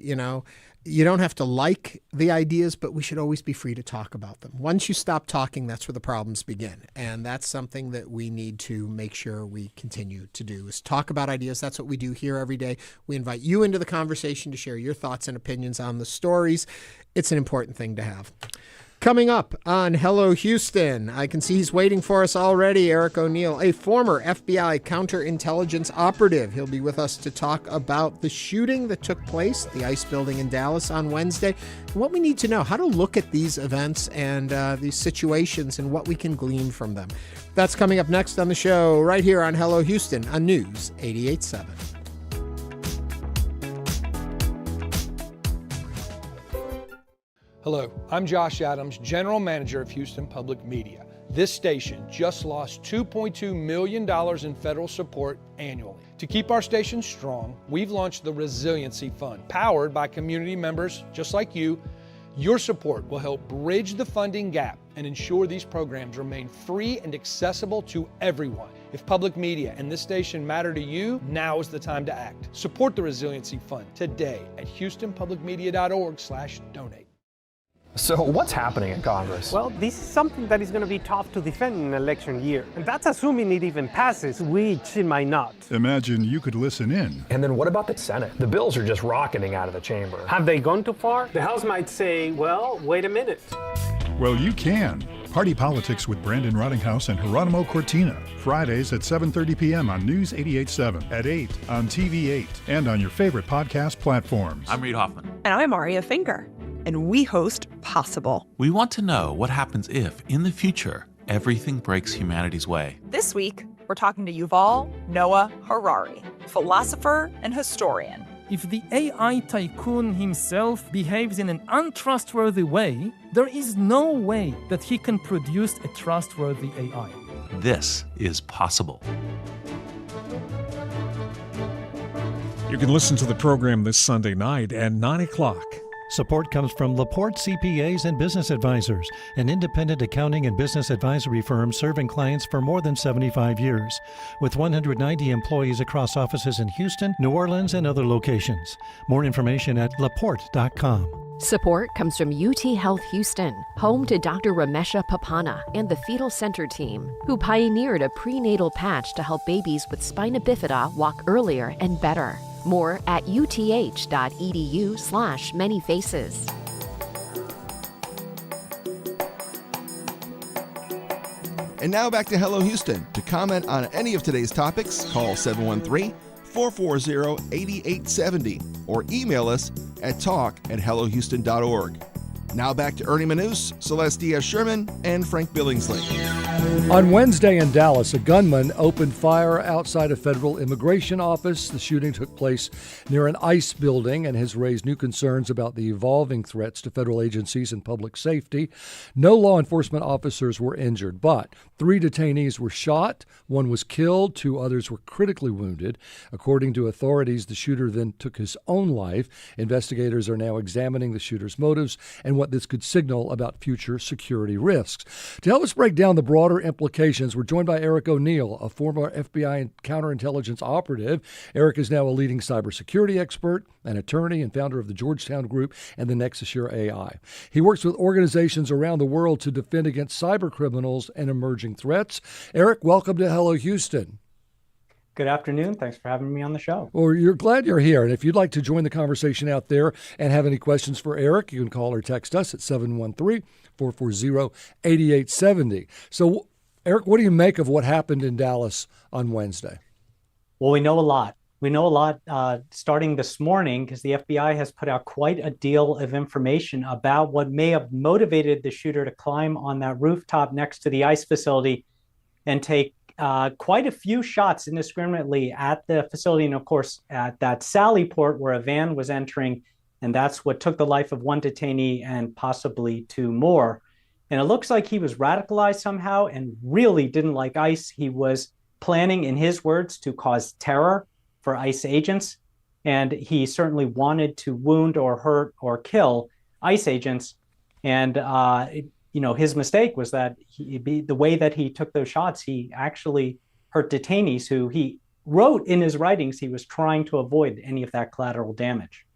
you don't have to like the ideas, but we should always be free to talk about them. Once you stop talking, that's where the problems begin. And that's something that we need to make sure we continue to do, is talk about ideas. That's what we do here every day. We invite you into the conversation to share your thoughts and opinions on the stories. It's an important thing to have. Coming up on Hello Houston, I can see he's waiting for us already, Eric O'Neill, a former FBI counterintelligence operative. He'll be with us to talk about the shooting that took place at the ICE building in Dallas on Wednesday, and what we need to know, how to look at these events and these situations and what we can glean from them. That's coming up next on the show right here on Hello Houston on News 88.7.
Hello, I'm Josh Adams, General Manager of Houston Public Media. This station just lost $2.2 million in federal support annually. To keep our station strong, we've launched the Resiliency Fund, powered by community members just like you. Your support will help bridge the funding gap and ensure these programs remain free and accessible to everyone. If public media and this station matter to you, now is the time to act. Support the Resiliency Fund today at houstonpublicmedia.org/donate.
So what's happening in Congress?
Well, this is something that is going to be tough to defend in an election year. And that's assuming it even passes, which it might not.
Imagine you could listen in.
And then what about the Senate? The bills are just rocketing out of the chamber.
Have they gone too far? The House might say, well, wait a minute.
Well, you can. Party Politics with Brandon Rottinghouse and Geronimo Cortina. Fridays at 7:30 p.m. on News 88.7, at 8 on TV8, and on your favorite podcast platforms.
I'm Reid Hoffman.
And I'm Aria Finger. And we host Possible.
We want to know what happens if, in the future, everything breaks humanity's way.
This week, we're talking to Yuval Noah Harari, philosopher and historian.
If the AI tycoon himself behaves in an untrustworthy way, there is no way that he can produce a trustworthy AI.
This is Possible.
You can listen to the program this Sunday night at 9 o'clock.
Support comes from Laporte CPAs and Business Advisors, an independent accounting and business advisory firm serving clients for more than 75 years, with 190 employees across offices in Houston, New Orleans, and other locations. More information at laporte.com.
Support comes from UT Health Houston, home to Dr. Ramesha Papana and the Fetal Center team, who pioneered a prenatal patch to help babies with spina bifida walk earlier and better. More at uth.edu/manyfaces.
And now back to Hello Houston. To comment on any of today's topics, call 713-440-8870 or email us at talk@hellohouston.org. Now back to Ernie Manouse, Celeste Díaz Schurman, and Frank Billingsley.
On Wednesday in Dallas, a gunman opened fire outside a federal immigration office. The shooting took place near an ICE building and has raised new concerns about the evolving threats to federal agencies and public safety. No law enforcement officers were injured, but 3 detainees were shot. 1 was killed. 2 others were critically wounded. According to authorities, the shooter then took his own life. Investigators are now examining the shooter's motives and what this could signal about future security risks. To help us break down the broader implications, we're joined by Eric O'Neill, a former FBI counterintelligence operative. Eric is now a leading cybersecurity expert, an attorney, and founder of the Georgetown Group and the NexusShare AI. He works with organizations around the world to defend against cyber criminals and emerging threats. Eric, welcome to Hello Houston.
Good afternoon. Thanks for having me on the show.
Well, you're glad you're here. And if you'd like to join the conversation out there and have any questions for Eric, you can call or text us at 713-440-8870. So, Eric, what do you make of what happened in Dallas on Wednesday?
Well, we know a lot. We know a lot starting this morning because the FBI has put out quite a deal of information about what may have motivated the shooter to climb on that rooftop next to the ICE facility and take quite a few shots indiscriminately at the facility and, of course, at that Sally Port where a van was entering. And that's what took the life of 1 detainee and possibly 2 more. And it looks like he was radicalized somehow and really didn't like ICE. He was planning, in his words, to cause terror for ICE agents. And he certainly wanted to wound or hurt or kill ICE agents. And, his mistake was that the way that he took those shots, he actually hurt detainees who he wrote in his writings he was trying to avoid any of that collateral damage.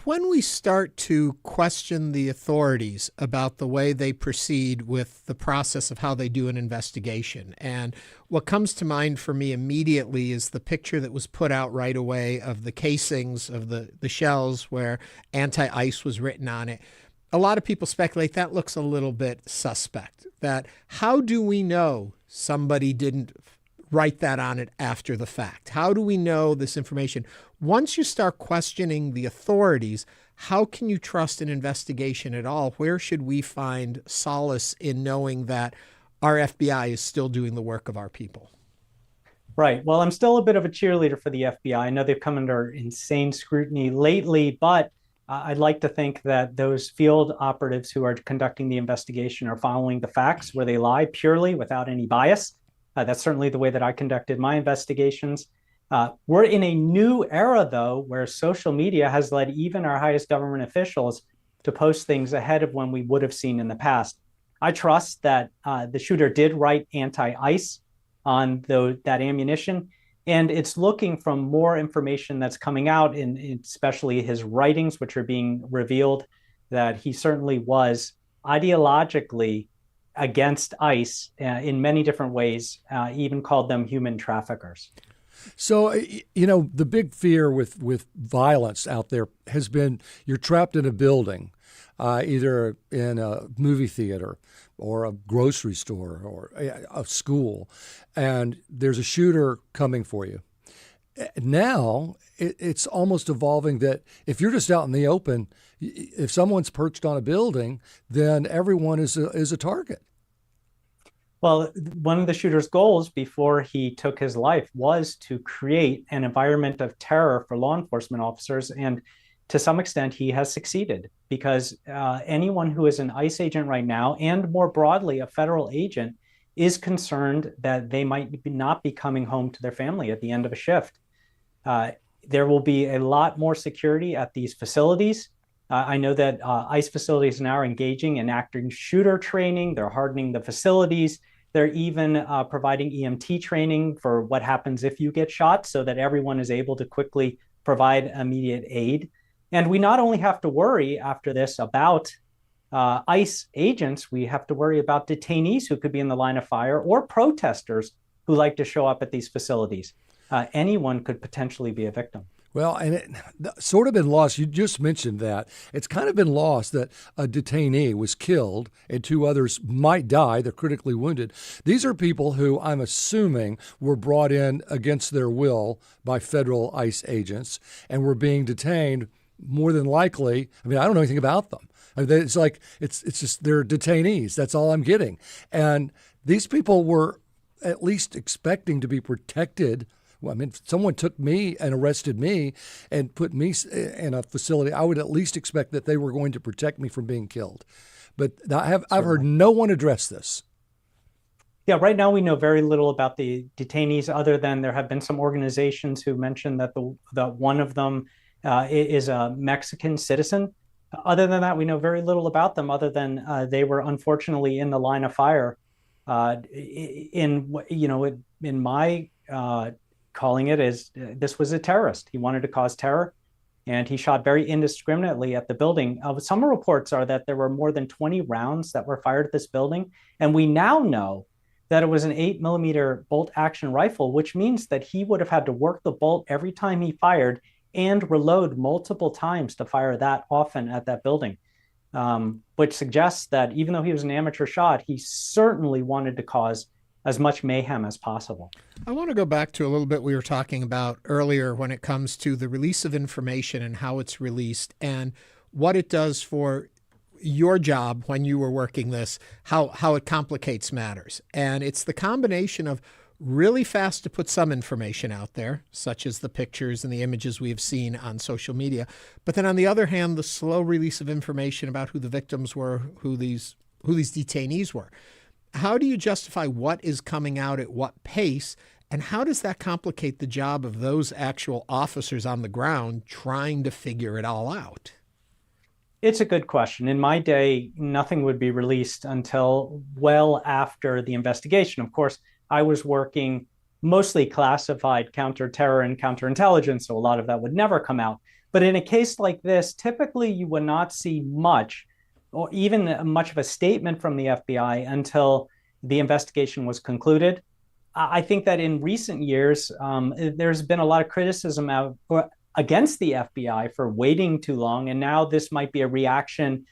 When we start to question the authorities about the way they proceed with the process of how they do an investigation, and what comes to mind for me immediately is the picture that was put out right away of the casings of the shells where anti-ICE was written on it. A lot of people speculate that looks a little bit suspect. That how do we know somebody didn't write that on it after the fact? How do we know this information? Once you start questioning the authorities, how can you trust an investigation at all? Where should we find solace in knowing that our FBI is still doing the work of our people?
Right. Well, I'm still a bit of a cheerleader for the FBI. I know they've come under insane scrutiny lately, but I'd like to think that those field operatives who are conducting the investigation are following the facts where they lie purely without any bias. That's certainly the way that I conducted my investigations. We're in a new era, though, where social media has led even our highest government officials to post things ahead of when we would have seen in the past. I trust that the shooter did write anti-ICE on that ammunition, and it's looking from more information that's coming out, in especially his writings, which are being revealed, that he certainly was ideologically against ICE in many different ways, even called them human traffickers.
So, the big fear with violence out there has been you're trapped in a building, either in a movie theater or a grocery store or a school, and there's a shooter coming for you. Now, it's almost evolving that if you're just out in the open, if someone's perched on a building, then everyone is a target.
Well, one of the shooter's goals before he took his life was to create an environment of terror for law enforcement officers. And to some extent, he has succeeded because anyone who is an ICE agent right now, and more broadly, a federal agent, is concerned that they might not be coming home to their family at the end of a shift. There will be a lot more security at these facilities. I know that ICE facilities now are engaging in active shooter training. They're hardening the facilities. They're even providing EMT training for what happens if you get shot so that everyone is able to quickly provide immediate aid. And we not only have to worry after this about ICE agents, we have to worry about detainees who could be in the line of fire or protesters who like to show up at these facilities. Anyone could potentially be a victim.
Well, and it sort of been lost. You just mentioned that. It's kind of been lost that a detainee was killed and 2 others might die. They're critically wounded. These are people who I'm assuming were brought in against their will by federal ICE agents and were being detained more than likely. I mean, I don't know anything about them. I mean, it's just they're detainees. That's all I'm getting. And These people were at least expecting to be protected. Well, I mean, if someone took me and arrested me and put me in a facility, I would at least expect that they were going to protect me from being killed. But I've heard no one address this.
Yeah, right now we know very little about the detainees, other than there have been some organizations who mentioned that that one of them is a Mexican citizen. Other than that, we know very little about them, other than they were unfortunately in the line of fire. In my calling it is this was a terrorist. He wanted to cause terror, and he shot very indiscriminately at the building. Some reports are that there were more than 20 rounds that were fired at this building, and we now know that it was an 8mm bolt action rifle, which means that he would have had to work the bolt every time he fired and reload multiple times to fire that often at that building, which suggests that even though he was an amateur shot, he certainly wanted to cause as much mayhem as possible.
I want to go back to a little bit we were talking about earlier when it comes to the release of information and how it's released and what it does for your job when you were working this, how it complicates matters. And it's the combination of really fast to put some information out there, such as the pictures and the images we've seen on social media. But then on the other hand, the slow release of information about who the victims were, who these detainees were. How do you justify what is coming out at what pace? And how does that complicate the job of those actual officers on the ground trying to figure it all out?
It's a good question. In my day, nothing would be released until well after the investigation. Of course, I was working mostly classified counterterror and counterintelligence, so a lot of that would never come out. But in a case like this, typically you would not see much or even much of a statement from the FBI until the investigation was concluded. I think that in recent years, there's been a lot of criticism against the FBI for waiting too long. And now this might be a reaction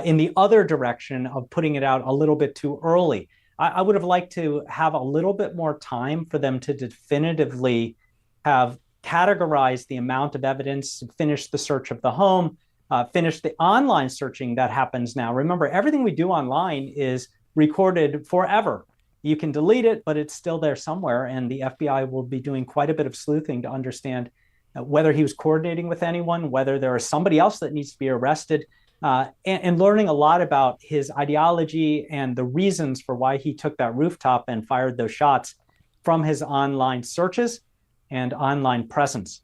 in the other direction of putting it out a little bit too early. I would have liked to have a little bit more time for them to definitively have categorized the amount of evidence, finish the search of the home, finish the online searching that happens now. Remember, everything we do online is recorded forever. You can delete it, but it's still there somewhere. And the FBI will be doing quite a bit of sleuthing to understand whether he was coordinating with anyone, whether there is somebody else that needs to be arrested, and learning a lot about his ideology and the reasons for why he took that rooftop and fired those shots from his online searches and online presence.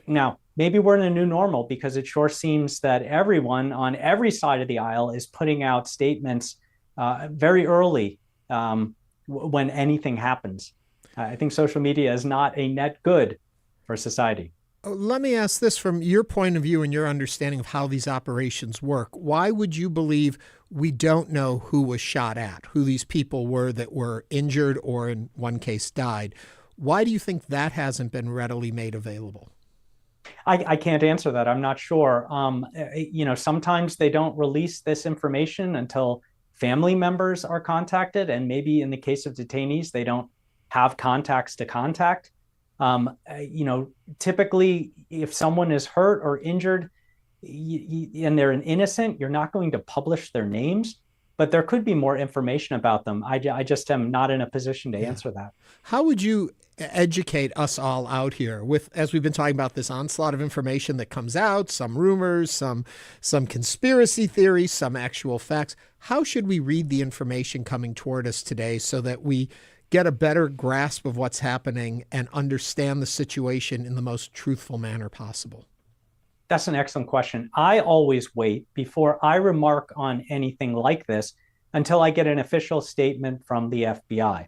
Now, maybe we're in a new normal because it sure seems that everyone on every side of the aisle is putting out statements very early when anything happens. I think social media is not a net good for society.
Let me ask this from your point of view and your understanding of how these operations work. Why would you believe we don't know who was shot at, who these people were that were injured or in one case died? Why do you think that hasn't been readily made available?
I can't answer that. I'm not sure. Sometimes they don't release this information until family members are contacted. And maybe in the case of detainees, they don't have contacts to contact. Typically, if someone is hurt or injured and they're an innocent, you're not going to publish their names, but there could be more information about them. I just am not in a position to answer that.
How would you educate us all out here with, as we've been talking about, this onslaught of information that comes out, some rumors, some conspiracy theories, some actual facts? How should we read the information coming toward us today so that we get a better grasp of what's happening and understand the situation in the most truthful manner possible?
That's an excellent question. I always wait before I remark on anything like this until I get an official statement from the FBI.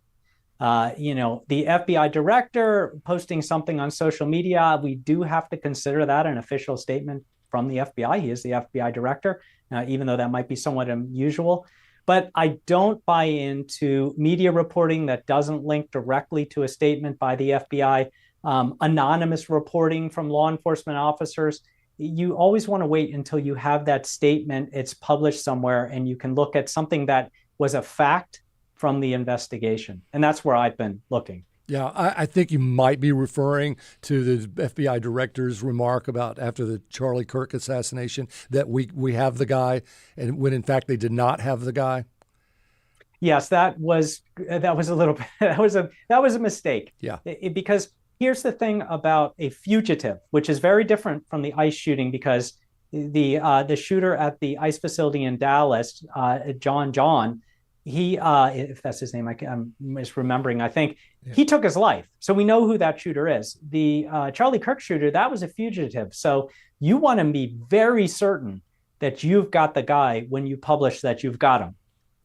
The FBI director posting something on social media, we do have to consider that an official statement from the FBI. He is the FBI director, even though that might be somewhat unusual. But I don't buy into media reporting that doesn't link directly to a statement by the FBI, anonymous reporting from law enforcement officers. You always want to wait until you have that statement, it's published somewhere, and you can look at something that was a fact from the investigation. And that's where I've been looking.
Yeah, I think you might be referring to the FBI director's remark about after the Charlie Kirk assassination that we have the guy, and when in fact they did not have the guy.
Yes, that was a little bit that was a mistake.
Yeah.
Because here's the thing about a fugitive, which is very different from the ICE shooting, because the shooter at the ICE facility in Dallas, John, he if that's his name, I'm misremembering. I think he took his life, so we know who that shooter is. The Charlie Kirk shooter, that was a fugitive. So you want to be very certain that you've got the guy when you publish that you've got him,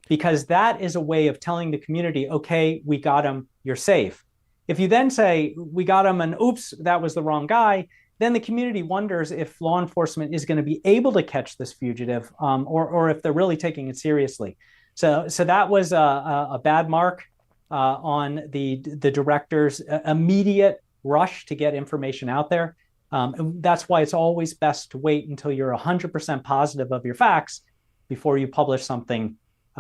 because that is a way of telling the community, okay, we got him, you're safe. If you then say we got him and oops, that was the wrong guy, then the community wonders if law enforcement is going to be able to catch this fugitive, or if they're really taking it seriously. So that was a bad mark on the director's immediate rush to get information out there. And that's why it's always best to wait until you're 100% positive of your facts before you publish something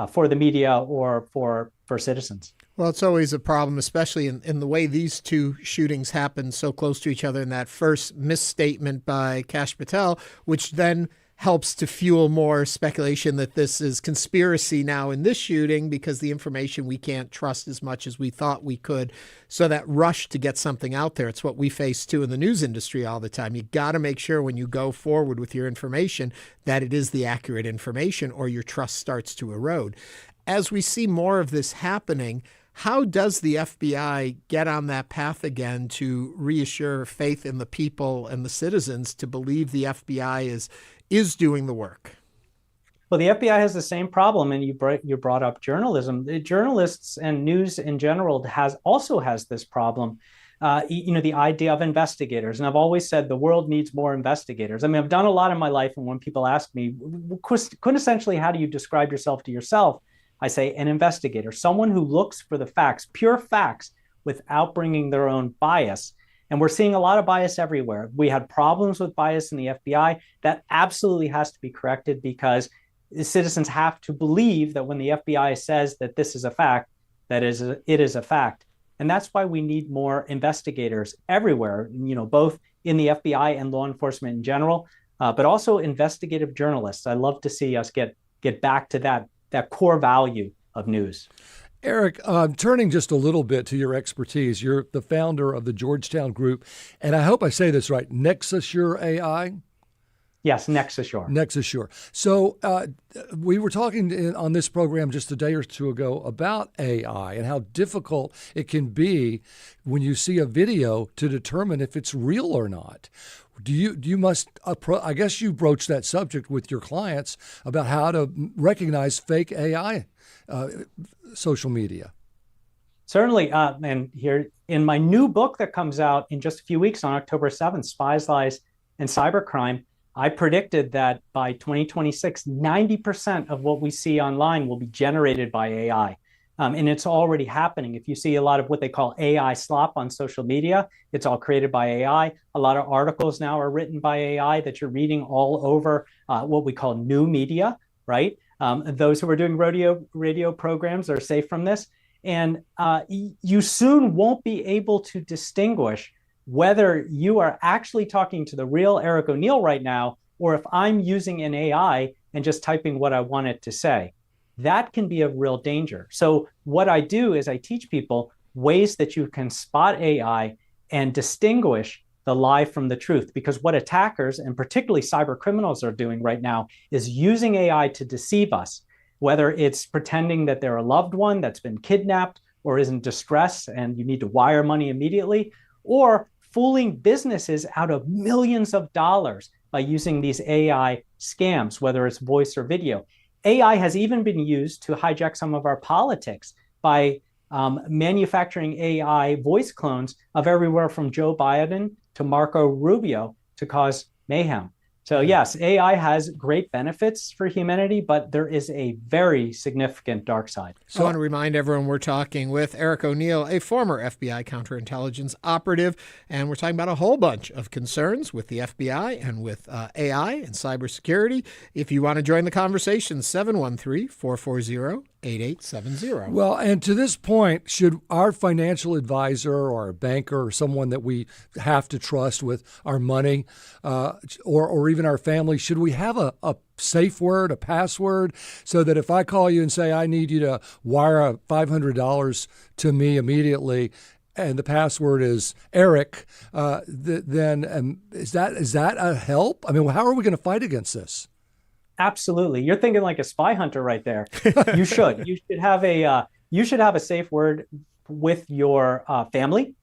for the media or for citizens.
Well, it's always a problem, especially in the way these two shootings happened so close to each other, in that first misstatement by Kash Patel, which then helps to fuel more speculation that this is conspiracy now in this shooting, because the information we can't trust as much as we thought we could. So that rush to get something out there, it's what we face too in the news industry all the time. You got to make sure when you go forward with your information that it is the accurate information, or your trust starts to erode. As we see more of this happening, how does the FBI get on that path again to reassure faith in the people and the citizens to believe the FBI is doing the work?
Well, the FBI has the same problem, and you brought up journalism. The journalists and news in general also has this problem. The idea of investigators, and I've always said the world needs more investigators. I mean, I've done a lot in my life, and when people ask me, quintessentially, how do you describe yourself to yourself? I say an investigator, someone who looks for the facts, pure facts, without bringing their own bias. And we're seeing a lot of bias everywhere. We had problems with bias in the FBI. That absolutely has to be corrected, because citizens have to believe that when the FBI says that this is a fact, it is a fact. And that's why we need more investigators everywhere, both in the FBI and law enforcement in general, but also investigative journalists. I love to see us get back to that core value of news.
Eric, turning just a little bit to your expertise, you're the founder of the Georgetown Group, and I hope I say this right, Nexusure AI?
Yes, Nexusure.
Nexusure. So we were talking on this program just a day or two ago about AI and how difficult it can be when you see a video to determine if it's real or not. I guess you broach that subject with your clients about how to recognize fake AI social media.
Certainly. And here in my new book that comes out in just a few weeks on October 7th, Spies, Lies, and Cybercrime, I predicted that by 2026, 90% of what we see online will be generated by AI. And it's already happening. If you see a lot of what they call AI slop on social media, it's all created by AI. A lot of articles now are written by AI that you're reading all over what we call new media, right? Those who are doing radio programs are safe from this. And you soon won't be able to distinguish whether you are actually talking to the real Eric O'Neill right now, or if I'm using an AI and just typing what I want it to say. That can be a real danger. So what I do is I teach people ways that you can spot AI and distinguish the lie from the truth, because what attackers, and particularly cyber criminals, are doing right now is using AI to deceive us, whether it's pretending that they're a loved one that's been kidnapped or is in distress and you need to wire money immediately, or fooling businesses out of millions of dollars by using these AI scams, whether it's voice or video. AI has even been used to hijack some of our politics by manufacturing AI voice clones of everywhere from Joe Biden to Marco Rubio to cause mayhem. So yes, AI has great benefits for humanity, but there is a very significant dark side.
So I want to remind everyone we're talking with Eric O'Neill, a former FBI counterintelligence operative, and we're talking about a whole bunch of concerns with the FBI and with AI and cybersecurity. If you want to join the conversation, 713-440 8870.
Well, and to this point, should our financial advisor or our banker or someone that we have to trust with our money or even our family, should we have a safe word, a password, so that if I call you and say I need you to wire $500 to me immediately, and the password is Eric, then is that a help? I mean, how are we going to fight against this?
Absolutely. You're thinking like a spy hunter right there. You should. You should have a safe word with your family.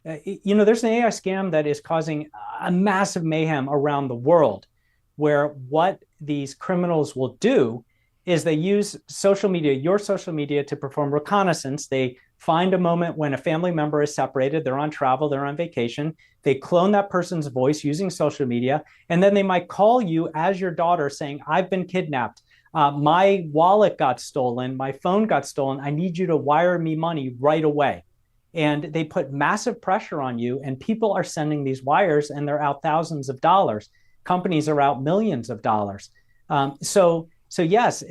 There's an AI scam that is causing a massive mayhem around the world, where what these criminals will do is they use social media, your social media, to perform reconnaissance. They find a moment when a family member is separated, they're on travel, they're on vacation. They clone that person's voice using social media, and then they might call you as your daughter saying, I've been kidnapped. My wallet got stolen. My phone got stolen. I need you to wire me money right away. And they put massive pressure on you, and people are sending these wires, and they're out thousands of dollars. Companies are out millions of dollars. So yes,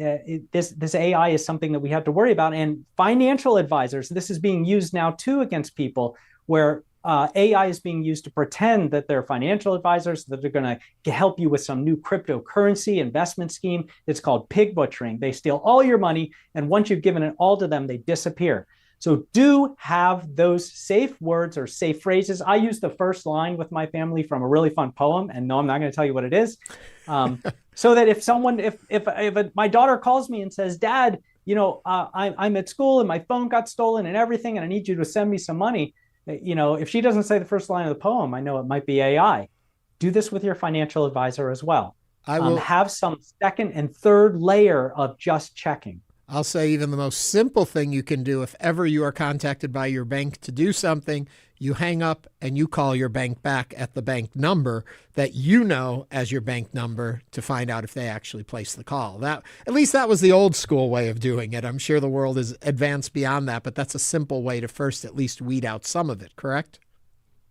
this AI is something that we have to worry about. And financial advisors, this is being used now too against people, where AI is being used to pretend that they're financial advisors, that they're going to help you with some new cryptocurrency investment scheme. It's called pig butchering. They steal all your money, and once you've given it all to them, they disappear. So do have those safe words or safe phrases. I use the first line with my family from a really fun poem, and no, I'm not going to tell you what it is. So that if my daughter calls me and says, Dad, I'm at school and my phone got stolen and everything, and I need you to send me some money. If she doesn't say the first line of the poem, I know it might be AI. Do this with your financial advisor as well.
I will
have some second and third layer of just checking.
I'll say even the most simple thing you can do, if ever you are contacted by your bank to do something, you hang up and you call your bank back at the bank number that you know as your bank number to find out if they actually placed the call. At least that was the old school way of doing it. I'm sure the world is advanced beyond that, but that's a simple way to first at least weed out some of it, correct?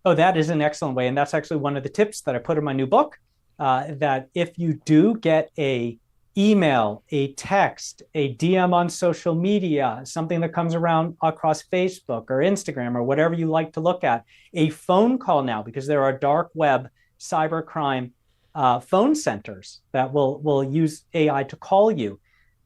Oh, that is an excellent way. And that's actually one of the tips that I put in my new book, that if you do get a email, a text, a DM on social media, something that comes around across Facebook or Instagram or whatever you like to look at, a phone call now, because there are dark web cybercrime phone centers that will use AI to call you,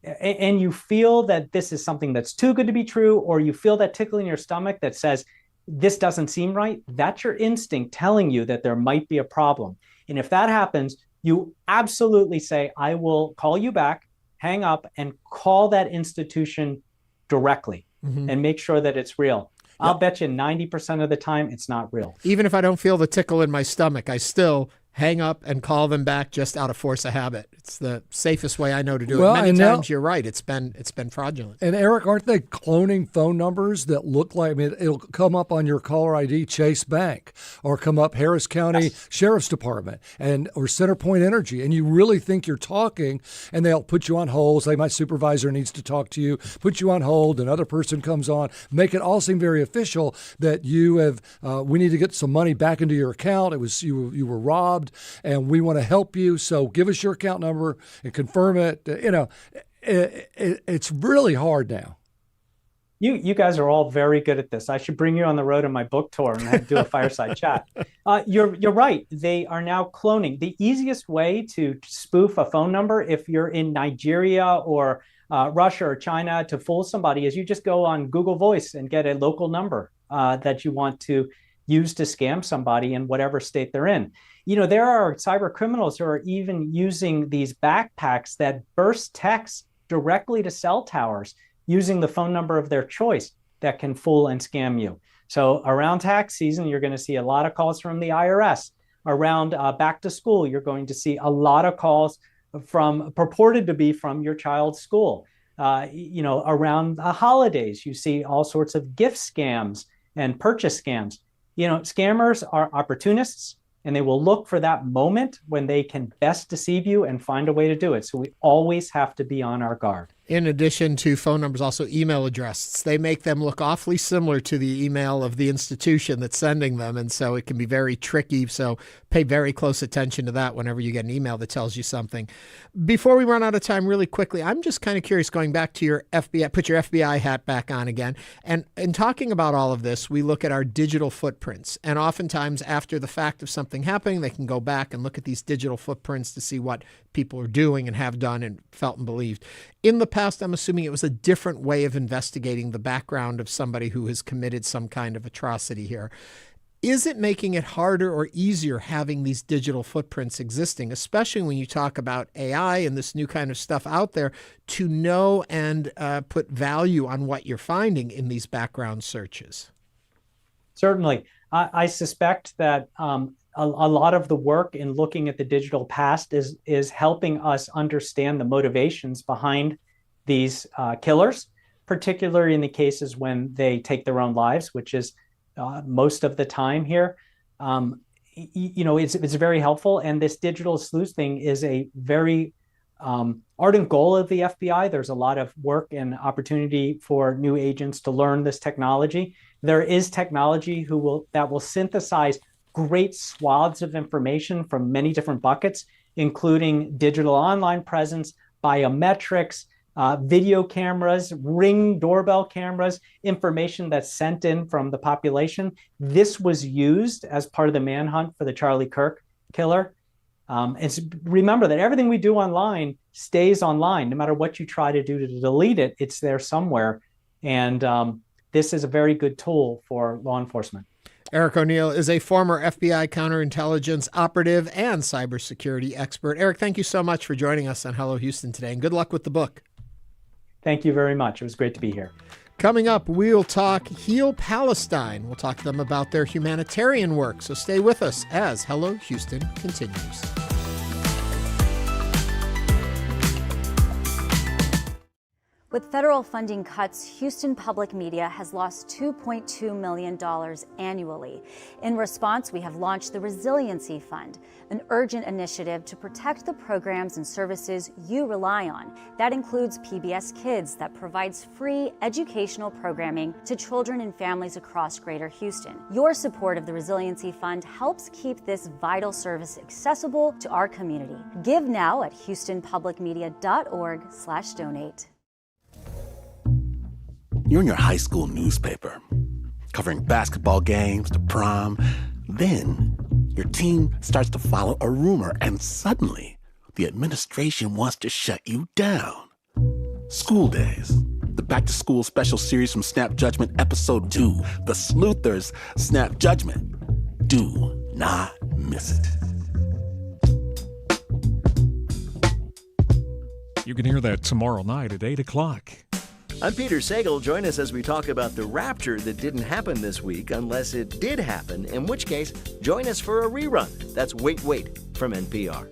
and you feel that this is something that's too good to be true, or you feel that tickle in your stomach that says, this doesn't seem right, that's your instinct telling you that there might be a problem. And if that happens, you absolutely say, I will call you back, hang up, and call that institution directly and make sure that it's real. Yep. I'll bet you 90% of the time it's not real.
Even if I don't feel the tickle in my stomach, I still hang up and call them back just out of force of habit. It's the safest way I know to do it. Many times you're right. It's been fraudulent.
And Eric, aren't they cloning phone numbers that look like, it'll come up on your caller ID, Chase Bank, or come up Harris County Sheriff's Department or CenterPoint Energy. And you really think you're talking, and they'll put you on hold, say my supervisor needs to talk to you, put you on hold, another person comes on, make it all seem very official that you have, we need to get some money back into your account. It was, you were robbed, and we want to help you. So give us your account number and confirm it. It's really hard now.
You guys are all very good at this. I should bring you on the road on my book tour and do a fireside chat. You're right. They are now cloning. The easiest way to spoof a phone number, if you're in Nigeria or Russia or China, to fool somebody, is you just go on Google Voice and get a local number that you want to use to scam somebody in whatever state they're in. There are cyber criminals who are even using these backpacks that burst text directly to cell towers using the phone number of their choice that can fool and scam you. So around tax season, you're going to see a lot of calls from the IRS. Around back to school, you're going to see a lot of calls purported to be from your child's school. Around the holidays, you see all sorts of gift scams and purchase scams. Scammers are opportunists, and they will look for that moment when they can best deceive you and find a way to do it. So we always have to be on our guard.
In addition to phone numbers, also email addresses. They make them look awfully similar to the email of the institution that's sending them, and so it can be very tricky. So pay very close attention to that whenever you get an email that tells you something. Before we run out of time, really quickly, I'm just kind of curious, going back to your FBI, put your FBI hat back on again. And in talking about all of this, we look at our digital footprints. And oftentimes after the fact of something happening, they can go back and look at these digital footprints to see what people are doing and have done and felt and believed. In the past, I'm assuming it was a different way of investigating the background of somebody who has committed some kind of atrocity here. Is it making it harder or easier having these digital footprints existing, especially when you talk about AI and this new kind of stuff out there, to know and put value on what you're finding in these background searches?
Certainly. I suspect that a lot of the work in looking at the digital past is helping us understand the motivations behind these killers, particularly in the cases when they take their own lives, which is most of the time here. It's very helpful. And this digital sleuthing is a very ardent goal of the FBI. There's a lot of work and opportunity for new agents to learn this technology. There is technology that will synthesize great swaths of information from many different buckets, including digital online presence, biometrics, video cameras, Ring doorbell cameras, information that's sent in from the population. This was used as part of the manhunt for the Charlie Kirk killer. Remember that everything we do online stays online. No matter what you try to do to delete it, it's there somewhere. And this is a very good tool for law enforcement.
Eric O'Neill is a former FBI counterintelligence operative and cybersecurity expert. Eric, thank you so much for joining us on Hello Houston today, and good luck with the book.
Thank you very much. It was great to be here.
Coming up, we'll talk HEAL Palestine. We'll talk to them about their humanitarian work, so stay with us as Hello Houston continues.
With federal funding cuts, Houston Public Media has lost $2.2 million annually. In response, we have launched the Resiliency Fund, an urgent initiative to protect the programs and services you rely on. That includes PBS Kids, that provides free educational programming to children and families across Greater Houston. Your support of the Resiliency Fund helps keep this vital service accessible to our community. Give now at houstonpublicmedia.org/donate.
You're in your high school newspaper, covering basketball games to prom. Then your team starts to follow a rumor, and suddenly the administration wants to shut you down. School Days, the back-to-school special series from Snap Judgment Episode 2, The Sleuthers Snap Judgment. Do not miss it.
You can hear that tomorrow night at 8 o'clock.
I'm Peter Sagal. Join us as we talk about the rapture that didn't happen this week, unless it did happen, in which case, join us for a rerun. That's Wait, Wait from NPR.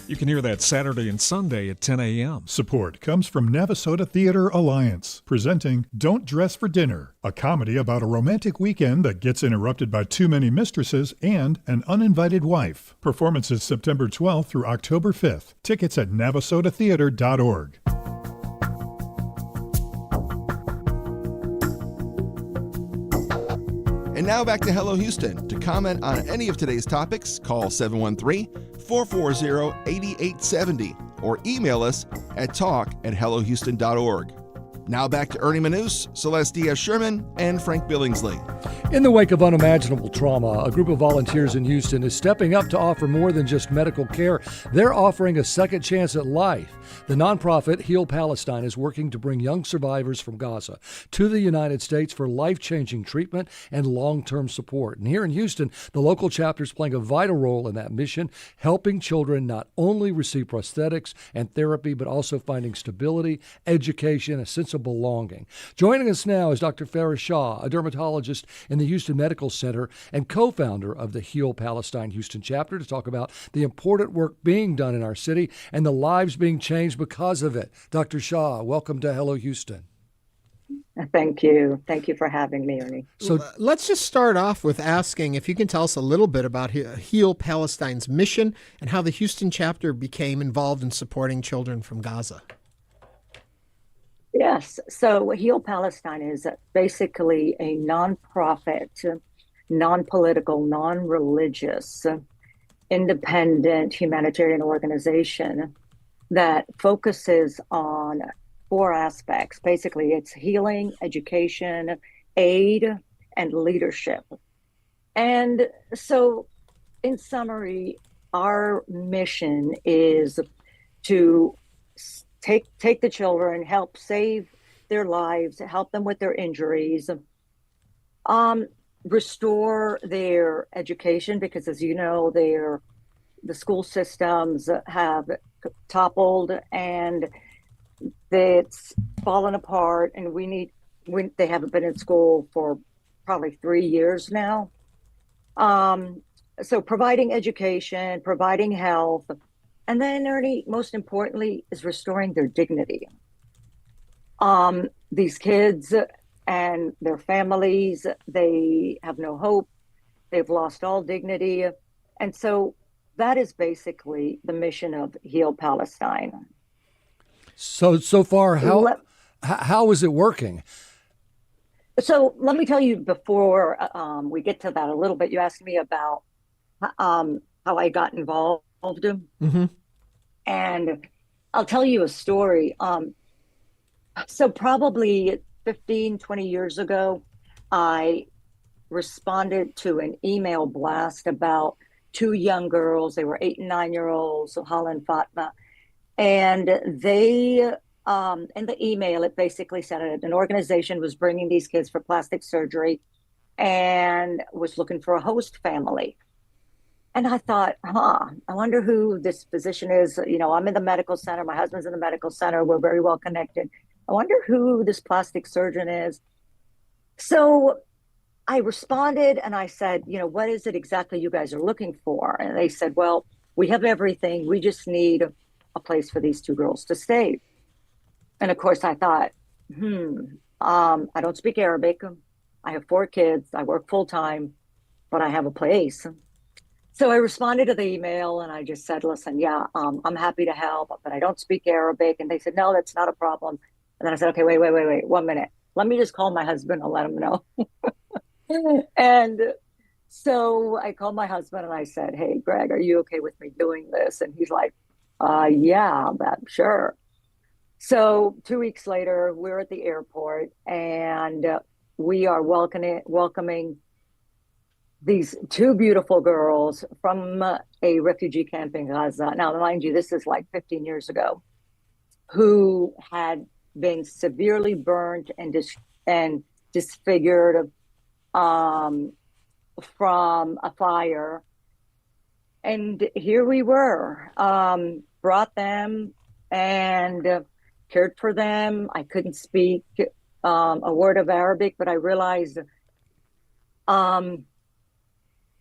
You can hear that Saturday and Sunday at 10 a.m.
Support comes from Navasota Theater Alliance, presenting Don't Dress for Dinner, a comedy about a romantic weekend that gets interrupted by too many mistresses and an uninvited wife. Performances September 12th through October 5th. Tickets at navasotatheater.org.
And now back to Hello Houston. To comment on any of today's topics, call 713-440-8870 or email us at talk@hellohouston.org. Now back to Ernie Manouse, Celeste Díaz Schurman, and Frank Billingsley.
In the wake of unimaginable trauma, a group of volunteers in Houston is stepping up to offer more than just medical care. They're offering a second chance at life. The nonprofit HEAL Palestine is working to bring young survivors from Gaza to the United States for life-changing treatment and long-term support. And here in Houston, the local chapter is playing a vital role in that mission, helping children not only receive prosthetics and therapy, but also finding stability, education, a sense of belonging. Joining us now is Dr. Farah Shah, a dermatologist in the Houston Medical Center and co-founder of the HEAL Palestine Houston chapter, to talk about the important work being done in our city and the lives being changed because of it. Dr. Shah, welcome to Hello Houston.
Thank you. Thank you for having me, Ernie.
So let's just start off with asking if you can tell us a little bit about HEAL Palestine's mission and how the Houston chapter became involved in supporting children from Gaza.
Yes. So HEAL Palestine is basically a nonprofit, non-political, non-religious, independent humanitarian organization that focuses on four aspects. Basically, it's healing, education, aid, and leadership. And so, in summary, our mission is to take the children, help save their lives, help them with their injuries, restore their education, because as you know, the school systems have toppled and it's fallen apart, and they haven't been in school for probably 3 years now. So providing education, providing health, and then, Ernie, most importantly, is restoring their dignity. These kids and their families, they have no hope. They've lost all dignity. And so that is basically the mission of HEAL Palestine.
So far, how is it working?
So let me tell you before we get to that a little bit. You asked me about how I got involved.
Mm-hmm.
And I'll tell you a story. So probably 15, 20 years ago, I responded to an email blast about two young girls. They were 8 and 9-year-olds, Hala and Fatma. And they, in the email, it basically said an organization was bringing these kids for plastic surgery and was looking for a host family. And I thought, I wonder who this physician is. You know, I'm in the medical center. My husband's in the medical center. We're very well connected. I wonder who this plastic surgeon is. So I responded and I said, you know, what is it exactly you guys are looking for? And they said, well, we have everything. We just need a place for these two girls to stay. And of course I thought, I don't speak Arabic. I have 4 kids. I work full time, but I have a place. So I responded to the email and I just said, listen, I'm happy to help, but I don't speak Arabic. And they said, no, that's not a problem. And then I said, okay, wait, 1 minute. Let me just call my husband and let him know. And so I called my husband and I said, hey, Greg, are you okay with me doing this? And he's like, yeah, sure. So 2 weeks later, we're at the airport and we are welcoming these 2 beautiful girls from a refugee camp in Gaza. Now, mind you, this is like 15 years ago, who had been severely burnt and disfigured from a fire. And here we were, brought them and cared for them. I couldn't speak a word of Arabic, but I realized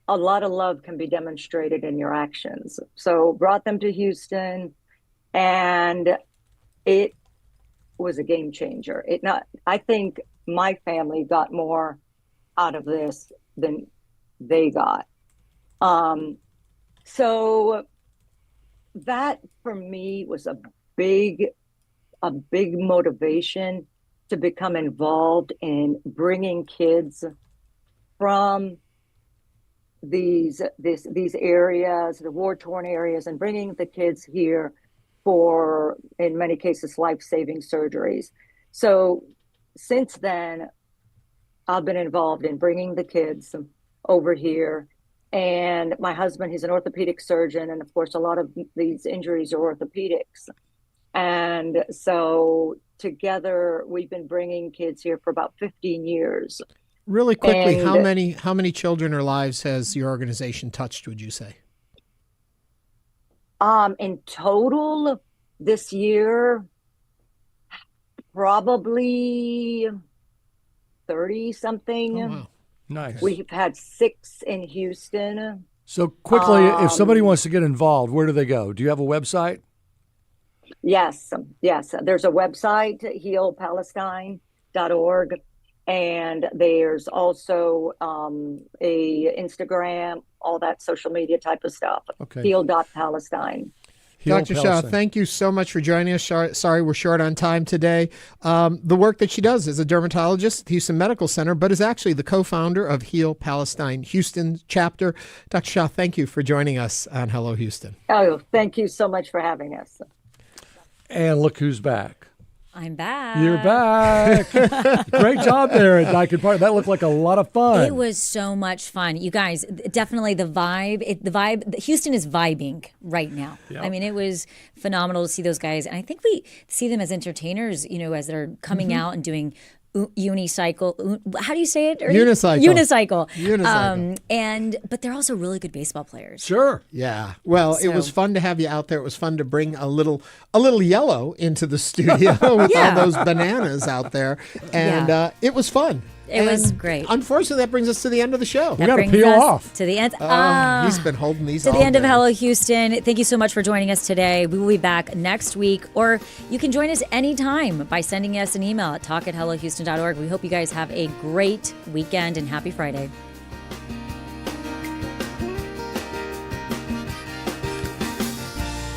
a lot of love can be demonstrated in your actions. So brought them to Houston, and it was a game changer. I think my family got more out of this than they got. So that for me was a big motivation to become involved in bringing kids from these areas, the war-torn areas, and bringing the kids here for, in many cases, life-saving surgeries. So since then, I've been involved in bringing the kids over here. And my husband, he's an orthopedic surgeon. And of course, a lot of these injuries are orthopedics. And so together, we've been bringing kids here for about 15 years.
Really quickly, how many children or lives has your organization touched, would you say?
In total this year, probably 30 something.
Oh, wow.
Nice.
We've had 6 in Houston.
So quickly, if somebody wants to get involved, where do they go? Do you have a website?
Yes. There's a website, healpalestine.org. And there's also a Instagram, all that social media type of stuff.
Okay.
Heal.Palestine.
HEAL
Dr. Shah,
Palestine.
thank you so much for joining us. Sorry we're short on time today. The work that she does as a dermatologist at Houston Medical Center, but is actually the co-founder of HEAL Palestine Houston chapter. Dr. Shah, thank you for joining us on Hello Houston.
Oh, thank you so much for having us.
And look who's back.
I'm back.
You're back. Great job there at Daikin Park. That looked like a lot of fun.
It was so much fun. You guys, definitely the vibe, Houston is vibing right now.
Yep.
I mean, it was phenomenal to see those guys. And I think we see them as entertainers, as they're coming out and doing unicycle. How do you say it?
Unicycle.
But they're also really good baseball players.
Sure.
Yeah. Well, it was fun to have you out there. It was fun to bring a little yellow into the studio with all those bananas out there. And it was fun.
It was great.
Unfortunately, that brings us to the end of the show.
We got to peel off.
To the end.
He's been holding these
to
all
the end of
day.
Hello Houston. Thank you so much for joining us today. We will be back next week, or you can join us anytime by sending us an email at talk@hellohouston.org. We hope you guys have a great weekend and happy Friday.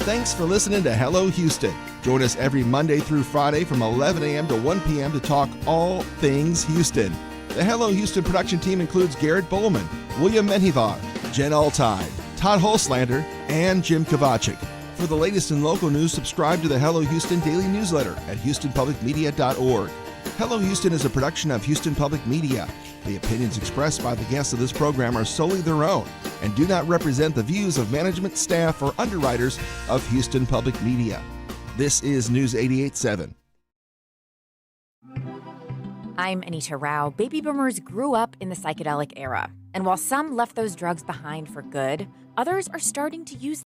Thanks for listening to Hello Houston. Join us every Monday through Friday from 11 a.m. to 1 p.m. to talk all things Houston. The Hello Houston production team includes Garrett Bowman, William Menjivar, Jen Altide, Todd Holslander, and Jim Kovacic. For the latest in local news, subscribe to the Hello Houston daily newsletter at HoustonPublicMedia.org. Hello Houston is a production of Houston Public Media. The opinions expressed by the guests of this program are solely their own and do not represent the views of management, staff, or underwriters of Houston Public Media. This is News 88.7.
I'm Anita Rao. Baby boomers grew up in the psychedelic era. And while some left those drugs behind for good, others are starting to use